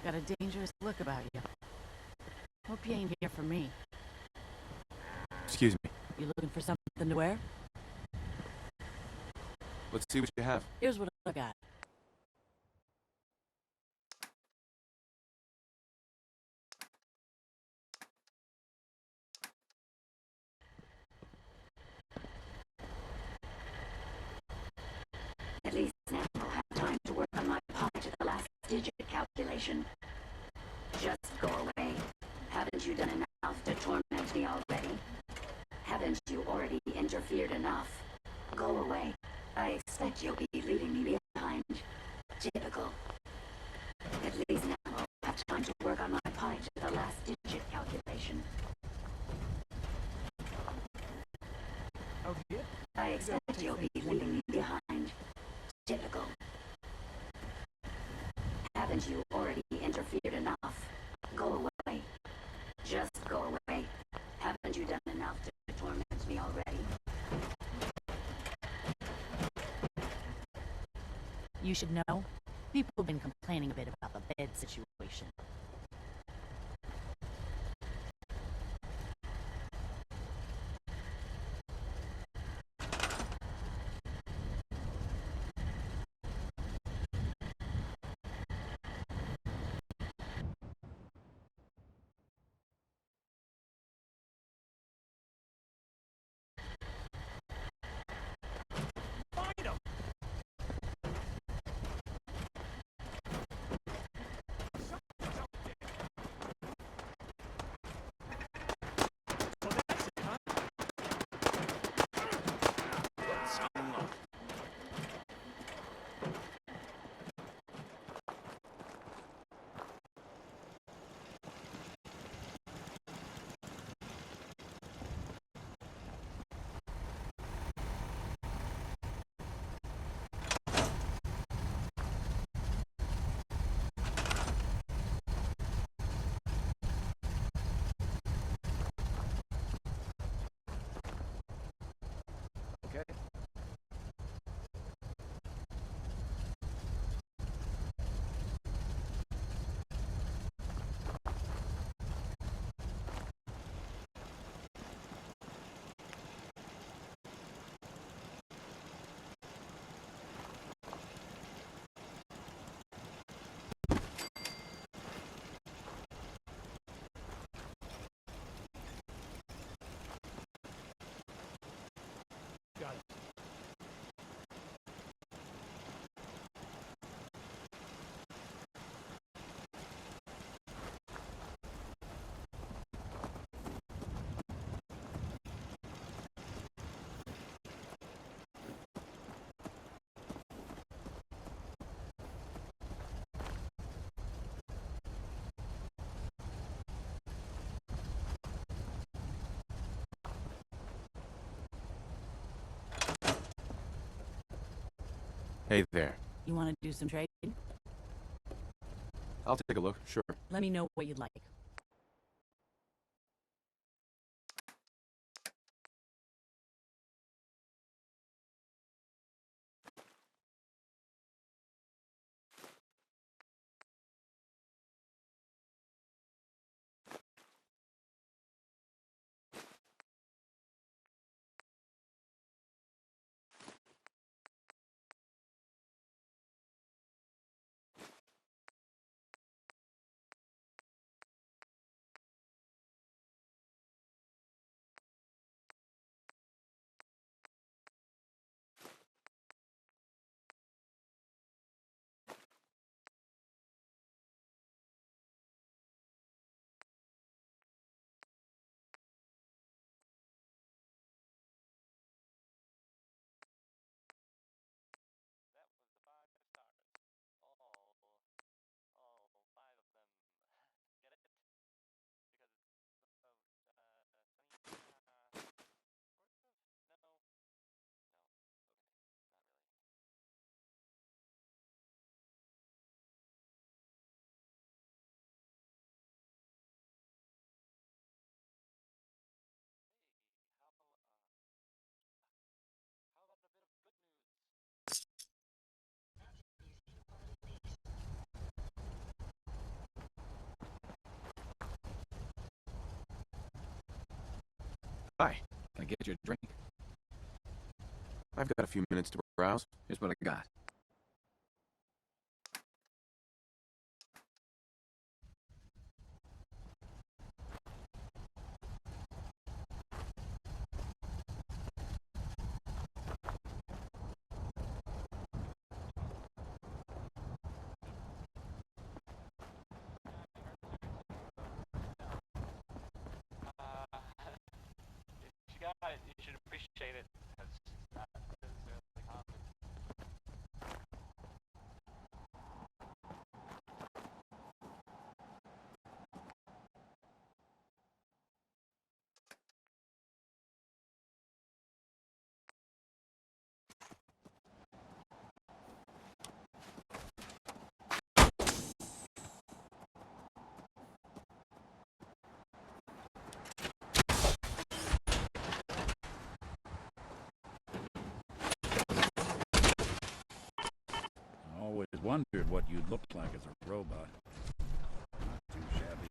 [SPEAKER 19] Got a dangerous look about you. Hope you ain't here for me.
[SPEAKER 3] Excuse me.
[SPEAKER 19] You looking for something to wear?
[SPEAKER 3] Let's see what you have.
[SPEAKER 19] Here's what I got.
[SPEAKER 14] At least now I'll have time to work on my part to the last digit calculation. Just go away. Haven't you done enough to torment me already? Haven't you already interfered enough? Go away. I expect you'll be leaving me behind. Typical. At least now I'll have time to work on my part to the last digit calculation. I expect you'll be leaving me behind. Typical. Haven't you already interfered enough? Go away. Just go away. Haven't you done enough to torment me already?
[SPEAKER 19] You should know, people have been complaining a bit about the bed situation.
[SPEAKER 3] Hey there.
[SPEAKER 19] You want to do some trading?
[SPEAKER 3] I'll take a look, sure.
[SPEAKER 19] Let me know what you'd like.
[SPEAKER 3] Hi, can I get you a drink? I've got a few minutes to browse. Here's what I got.
[SPEAKER 15] If you got it, you should appreciate it. It's not necessarily common.
[SPEAKER 2] I always wondered what you'd look like as a robot. Not too shabby.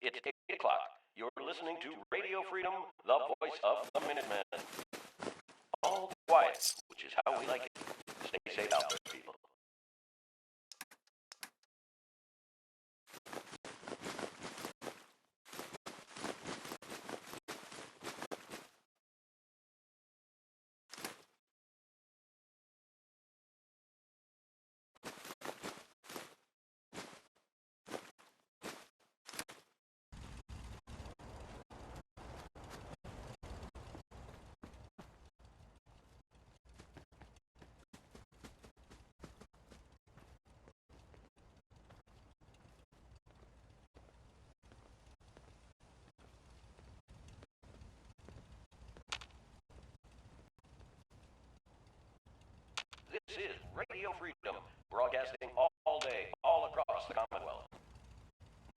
[SPEAKER 16] It's 8 o'clock. You're listening to Radio Freedom, the voice of the Minutemen. All quiet, which is how we like it. Stay safe out there, people. This is Radio Freedom, broadcasting all the Commonwealth.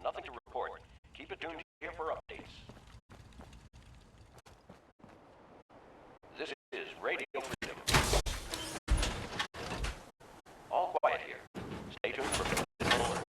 [SPEAKER 16] Nothing to report. Keep it tuned here for updates. This is Radio Freedom. All quiet here. Stay tuned for additional alert.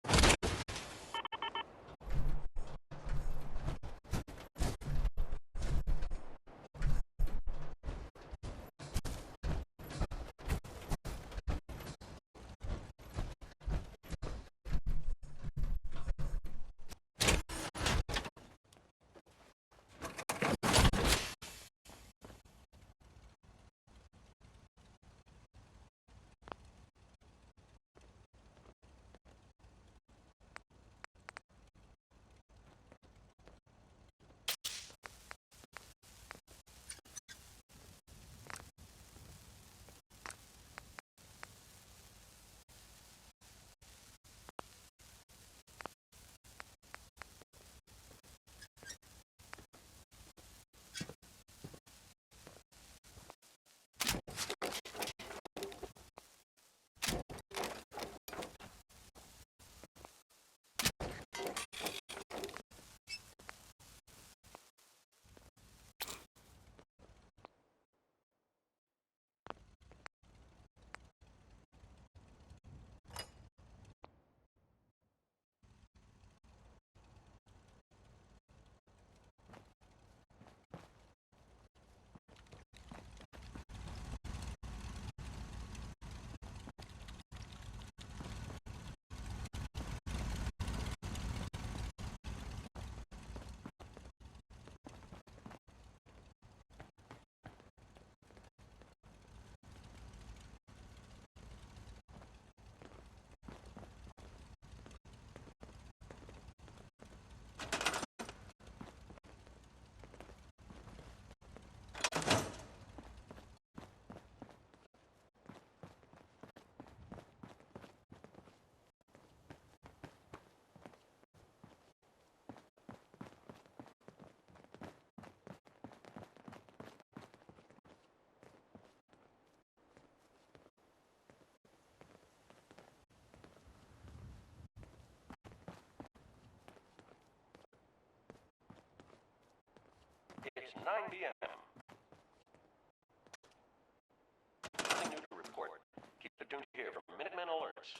[SPEAKER 16] It's 9 p.m. Nothing new to report. Keep it tuned here for Minutemen alerts.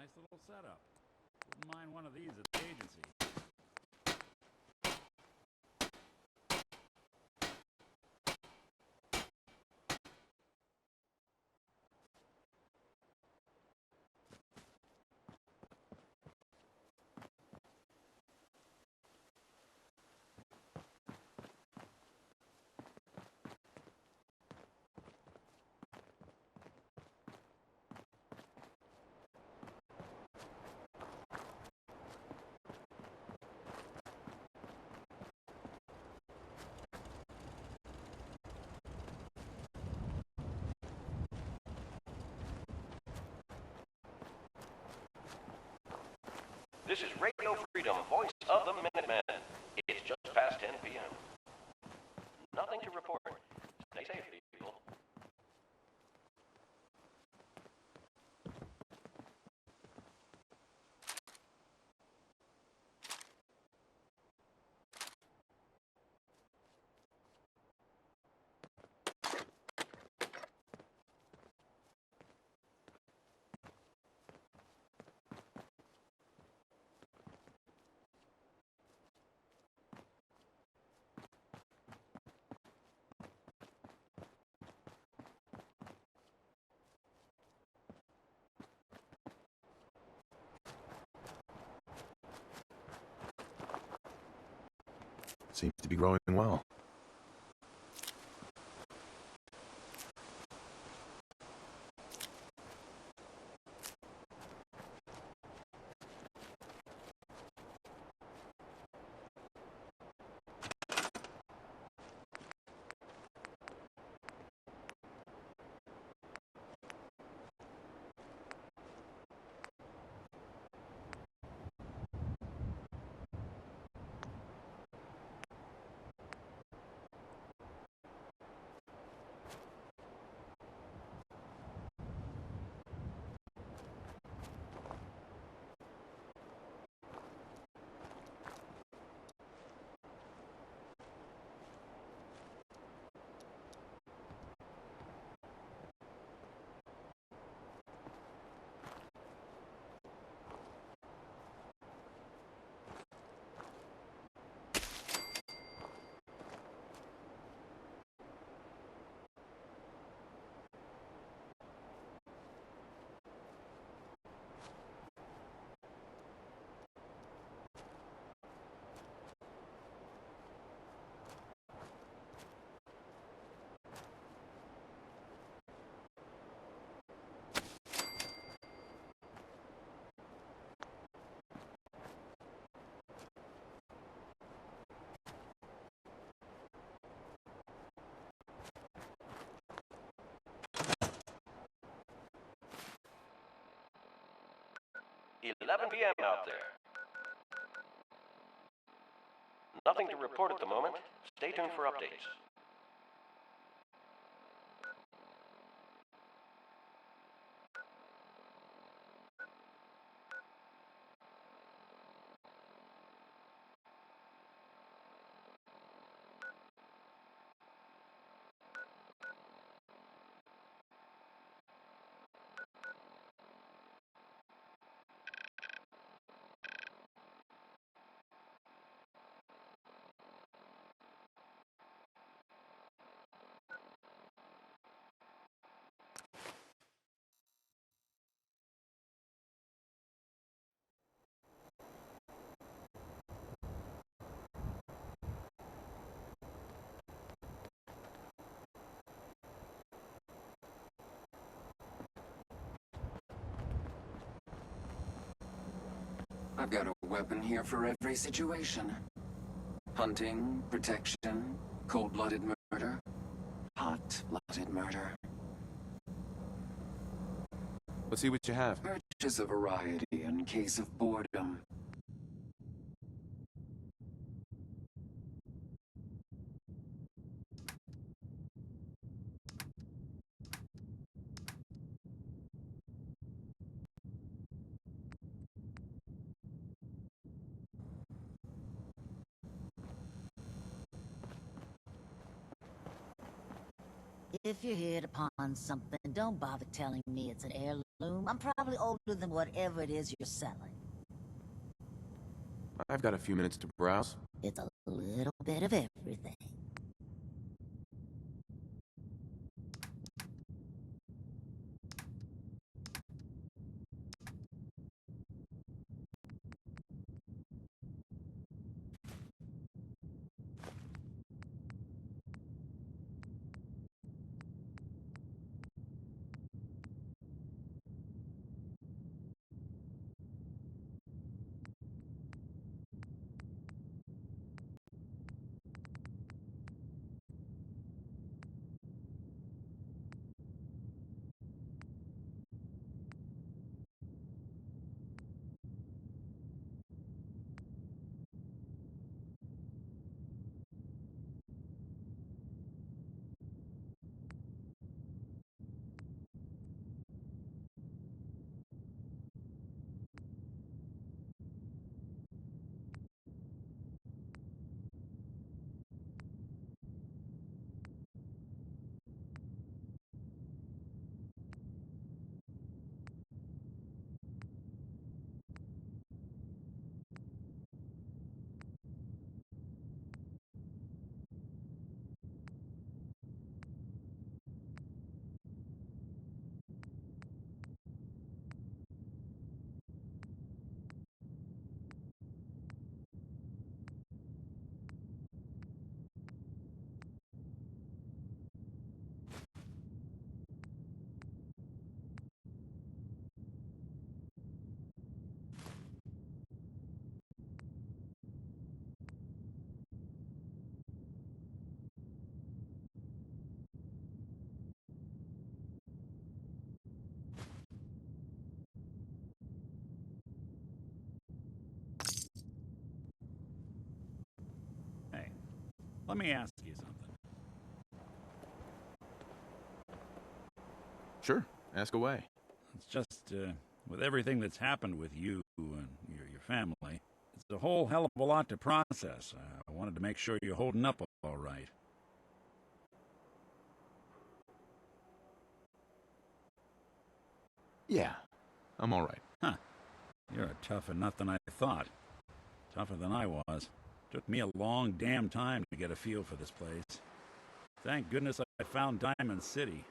[SPEAKER 2] Nice little setup. Wouldn't mind one of these at the agency.
[SPEAKER 16] This is Radio Freedom, voice of the Minutemen. It's just past 10 p.m. Nothing to report. Stay safe, people.
[SPEAKER 3] Seems to be growing well.
[SPEAKER 16] It's 11 p.m. out there. Nothing to report at the moment. Stay tuned for updates.
[SPEAKER 20] I've got a weapon here for every situation. Hunting, protection, cold-blooded murder, hot-blooded murder.
[SPEAKER 3] Let's see what you have.
[SPEAKER 20] Purchase a variety in case of boredom.
[SPEAKER 19] If you're here to pawn something, don't bother telling me it's an heirloom. I'm probably older than whatever it is you're selling.
[SPEAKER 3] I've got a few minutes to browse.
[SPEAKER 19] It's a little bit of everything.
[SPEAKER 2] Hey, let me ask you something.
[SPEAKER 3] Sure, ask away.
[SPEAKER 2] It's just, with everything that's happened with you and your family, it's a whole hell of a lot to process. I wanted to make sure you're holding up all right.
[SPEAKER 3] Yeah, I'm all right.
[SPEAKER 2] Huh. You're a tougher nut than I thought. Tougher than I was. Took me a long damn time to get a feel for this place. Thank goodness I found Diamond City.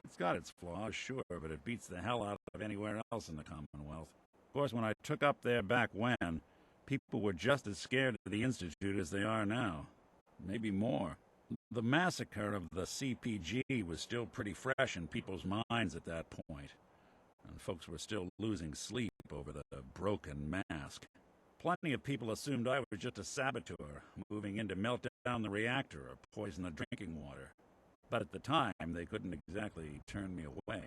[SPEAKER 2] It's got its flaws, sure, but it beats the hell out of anywhere else in the Commonwealth. Of course, when I took up there back when, people were just as scared of the Institute as they are now. Maybe more. The massacre of the CPG was still pretty fresh in people's minds at that point, and folks were still losing sleep over the broken mask. Plenty of people assumed I was just a saboteur, moving in to melt down the reactor or poison the drinking water. But at the time, they couldn't exactly turn me away.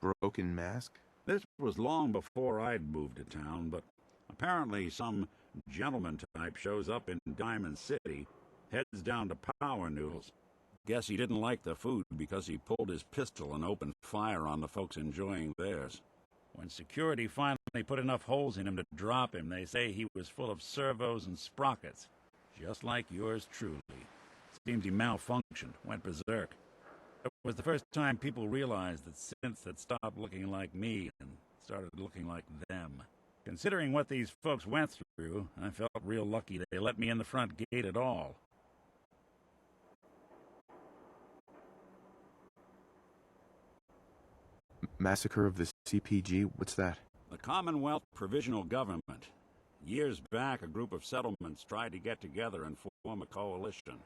[SPEAKER 3] Broken mask?
[SPEAKER 2] This was long before I'd moved to town, but apparently some gentleman type shows up in Diamond City, heads down to Power Noodles. Guess he didn't like the food because he pulled his pistol and opened fire on the folks enjoying theirs. When security finally put enough holes in him to drop him, they say he was full of servos and sprockets, just like yours truly. Seems he malfunctioned, went berserk. It was the first time people realized that synths had stopped looking like me and started looking like them. Considering what these folks went through, I felt real lucky they let me in the front gate at all.
[SPEAKER 3] Massacre of the CPG? What's that?
[SPEAKER 2] The Commonwealth Provisional Government. Years back, a group of settlements tried to get together and form a coalition.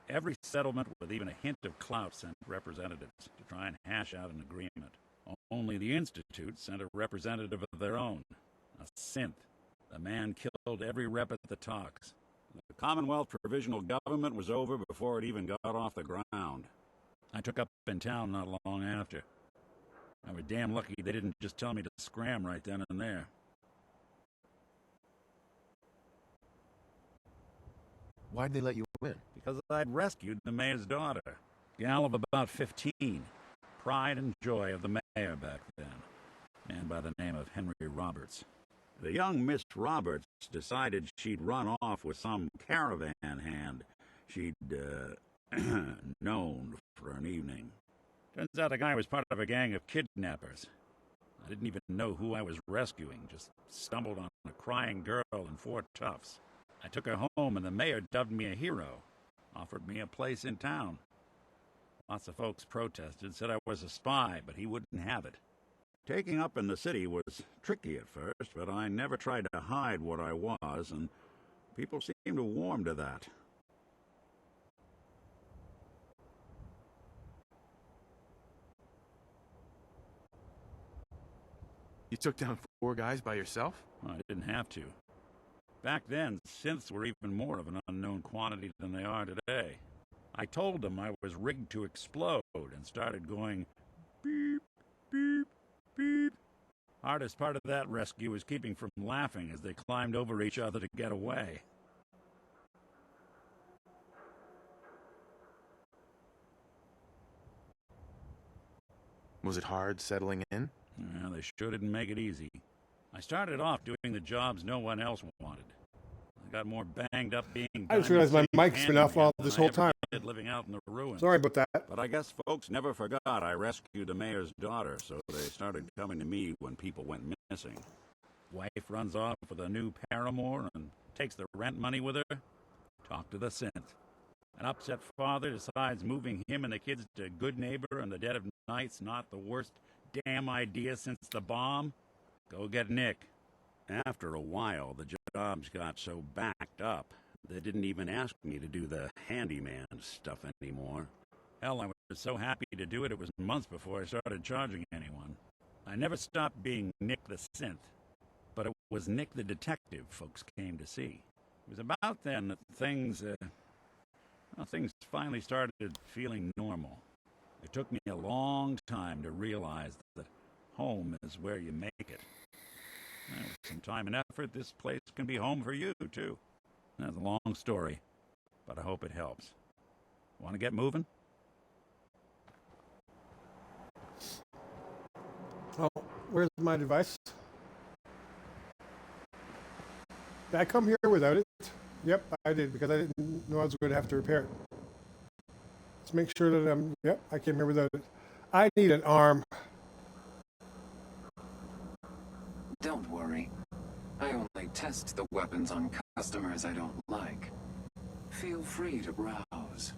[SPEAKER 2] Every settlement with even a hint of clout sent representatives to try and hash out an agreement. Only the Institute sent a representative of their own, a synth. The man killed every rep at the talks. The Commonwealth Provisional Government was over before it even got off the ground. I took up in town not long after. I was damn lucky they didn't just tell me to scram right then and there.
[SPEAKER 3] Why'd they let you in?
[SPEAKER 2] Because I'd rescued the mayor's daughter. Gal of about 15. Pride and joy of the mayor back then. Man by the name of Henry Roberts. The young Miss Roberts decided she'd run off with some caravan hand she'd, known for an evening. Turns out the guy was part of a gang of kidnappers. I didn't even know who I was rescuing, just stumbled on a crying girl and 4 toughs. I took her home and the mayor dubbed me a hero, offered me a place in town. Lots of folks protested, said I was a spy, but he wouldn't have it. Taking up in the city was tricky at first, but I never tried to hide what I was, and people seemed to warm to that.
[SPEAKER 3] You took down 4 guys by yourself?
[SPEAKER 2] I didn't have to. Back then, synths were even more of an unknown quantity than they are today. I told them I was rigged to explode and started going beep, beep, beep. Hardest part of that rescue was keeping from laughing as they climbed over each other to get away.
[SPEAKER 3] Was it hard settling in?
[SPEAKER 2] Well, they sure didn't make it easy. I started off doing the jobs no one else wanted. I got more banged up being
[SPEAKER 14] I just realized my mic's been off all this whole time.
[SPEAKER 2] Living out in the ruins.
[SPEAKER 14] Sorry about that.
[SPEAKER 2] But I guess folks never forgot I rescued the mayor's daughter, so they started coming to me when people went missing. Wife runs off with a new paramour and takes the rent money with her. Talk to the synth. An upset father decides moving him and the kids to Good Neighbor in the dead of night's not the worst damn idea since the bomb. Go get Nick. After a while, the jobs got so backed up, they didn't even ask me to do the handyman stuff anymore. Hell, I was so happy to do it, it was months before I started charging anyone. I never stopped being Nick the synth, but it was Nick the detective folks came to see. It was about then that things finally started feeling normal. It took me a long time to realize that home is where you make it. With some time and effort, this place can be home for you, too. That's a long story, but I hope it helps. Want to get moving?
[SPEAKER 14] Oh, where's my device? Did I come here without it? Yep, I did, because I didn't know I was going to have to repair it. Let's make sure that yep, I came here without it. I need an arm.
[SPEAKER 20] Don't worry. I only test the weapons on customers I don't like. Feel free to browse.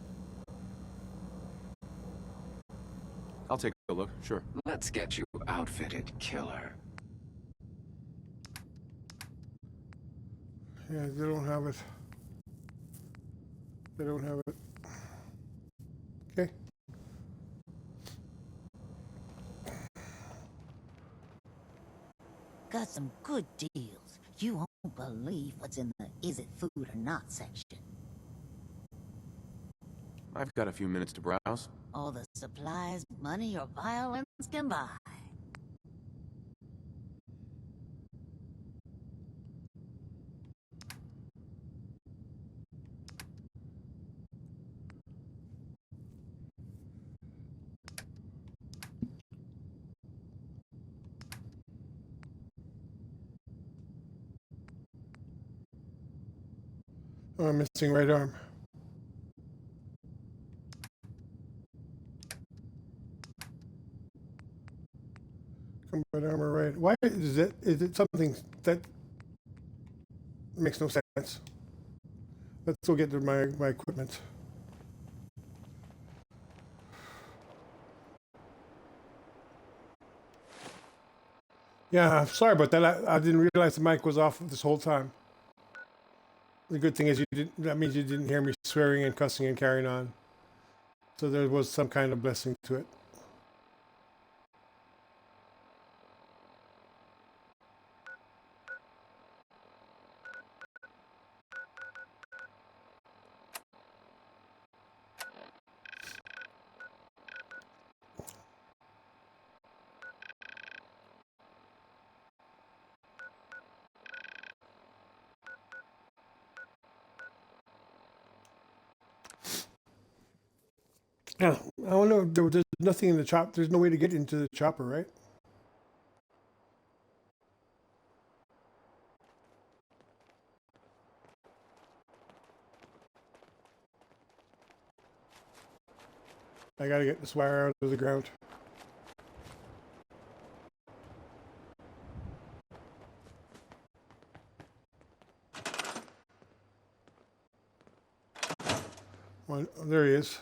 [SPEAKER 3] I'll take a look, sure.
[SPEAKER 20] Let's get you outfitted, killer.
[SPEAKER 14] Yeah, they don't have it. They don't have it. Okay.
[SPEAKER 19] Got some good deals. You won't believe what's in the is it food or not section.
[SPEAKER 3] I've got a few minutes to browse.
[SPEAKER 19] All the supplies, money, or violence can buy.
[SPEAKER 14] Oh, I'm missing right arm. Combat armor right. Why is it? Is it something that makes no sense? Let's go get to my equipment. Yeah, sorry about that. I didn't realize the mic was off this whole time. The good thing is you didn't. That means you didn't hear me swearing and cussing and carrying on. So there was some kind of blessing to it. Yeah, I don't know. There's nothing in the chop. There's no way to get into the chopper, right? I gotta get this wire out of the ground. One, oh, there he is.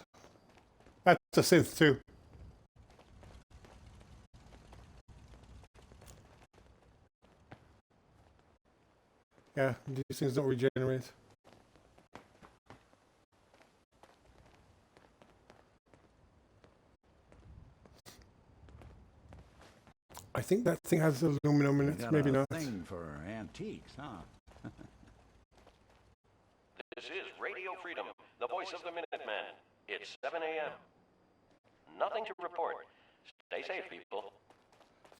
[SPEAKER 14] That's a synth too. Yeah, these things don't regenerate. I think that thing has aluminum in
[SPEAKER 2] You
[SPEAKER 14] it.
[SPEAKER 2] got
[SPEAKER 14] Maybe
[SPEAKER 2] a
[SPEAKER 14] not.
[SPEAKER 2] thing for antiques, huh?
[SPEAKER 16] This is Radio Freedom, the voice of the Minuteman. It's 7 a.m. Nothing to report. Stay safe, people.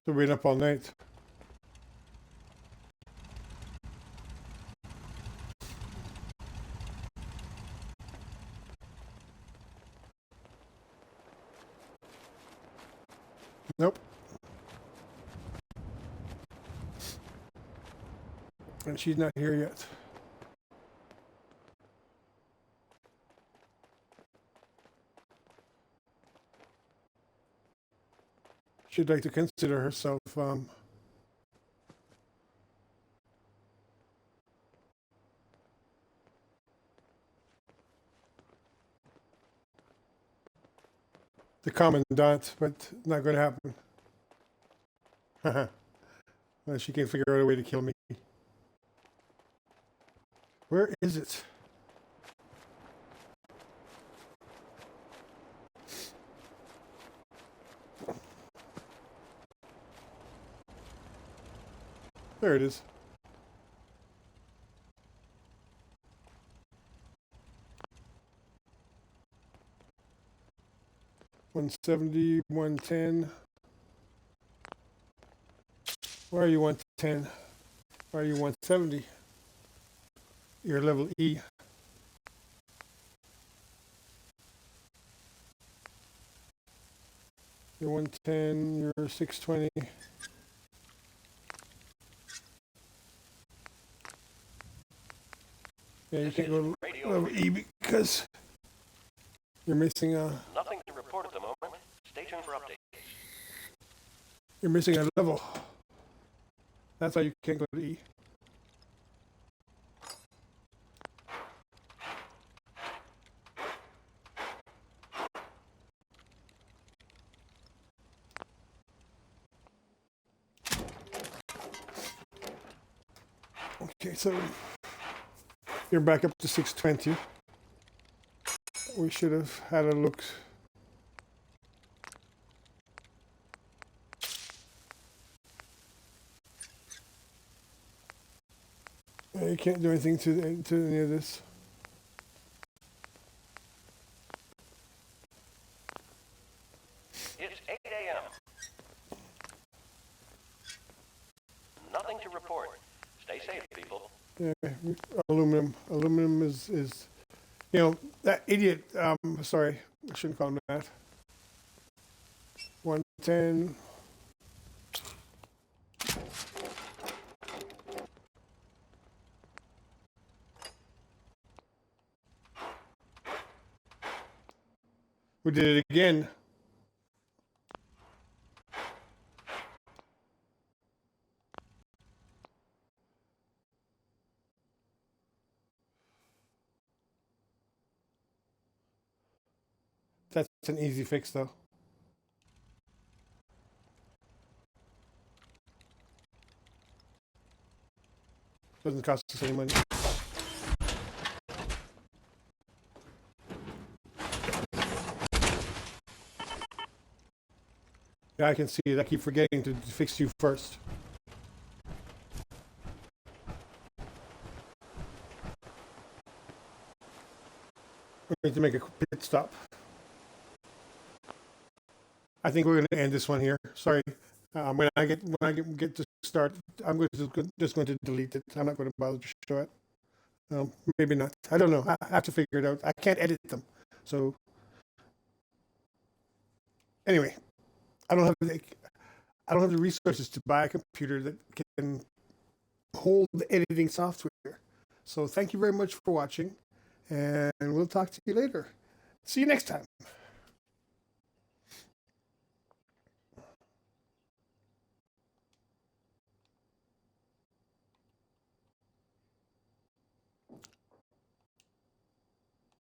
[SPEAKER 14] So we're up all night. Nope. And she's not here yet. She'd like to consider herself the commandant, but not going to happen. Well, she can figure out a way to kill me. Where is it? There it is. $170, $110. Why are you 110? Why are you 170? You're level E. You're 110, you're 620. Yeah, you can't go to level E because you're missing a...
[SPEAKER 16] Nothing to report at the moment. Stay tuned for updates.
[SPEAKER 14] You're missing a level. That's why you can't go to E. Okay, so you're back up to 620. We should have had a look. You can't do anything to any of this.
[SPEAKER 16] It's 8 a.m. Nothing to report. Stay safe, people.
[SPEAKER 14] Yeah, aluminum. Aluminum is you know, that idiot, sorry, I shouldn't call him that. 110. We did it again. That's an easy fix, though. Doesn't cost us any money. Yeah, I can see it. I keep forgetting to fix you first. We need to make a pit stop. I think we're going to end this one here. Sorry. When I get to start, I'm just going to delete it. I'm not going to bother to show it. Maybe not. I don't know. I have to figure it out. I can't edit them. So anyway, I don't have the resources to buy a computer that can hold the editing software. So thank you very much for watching, and we'll talk to you later. See you next time.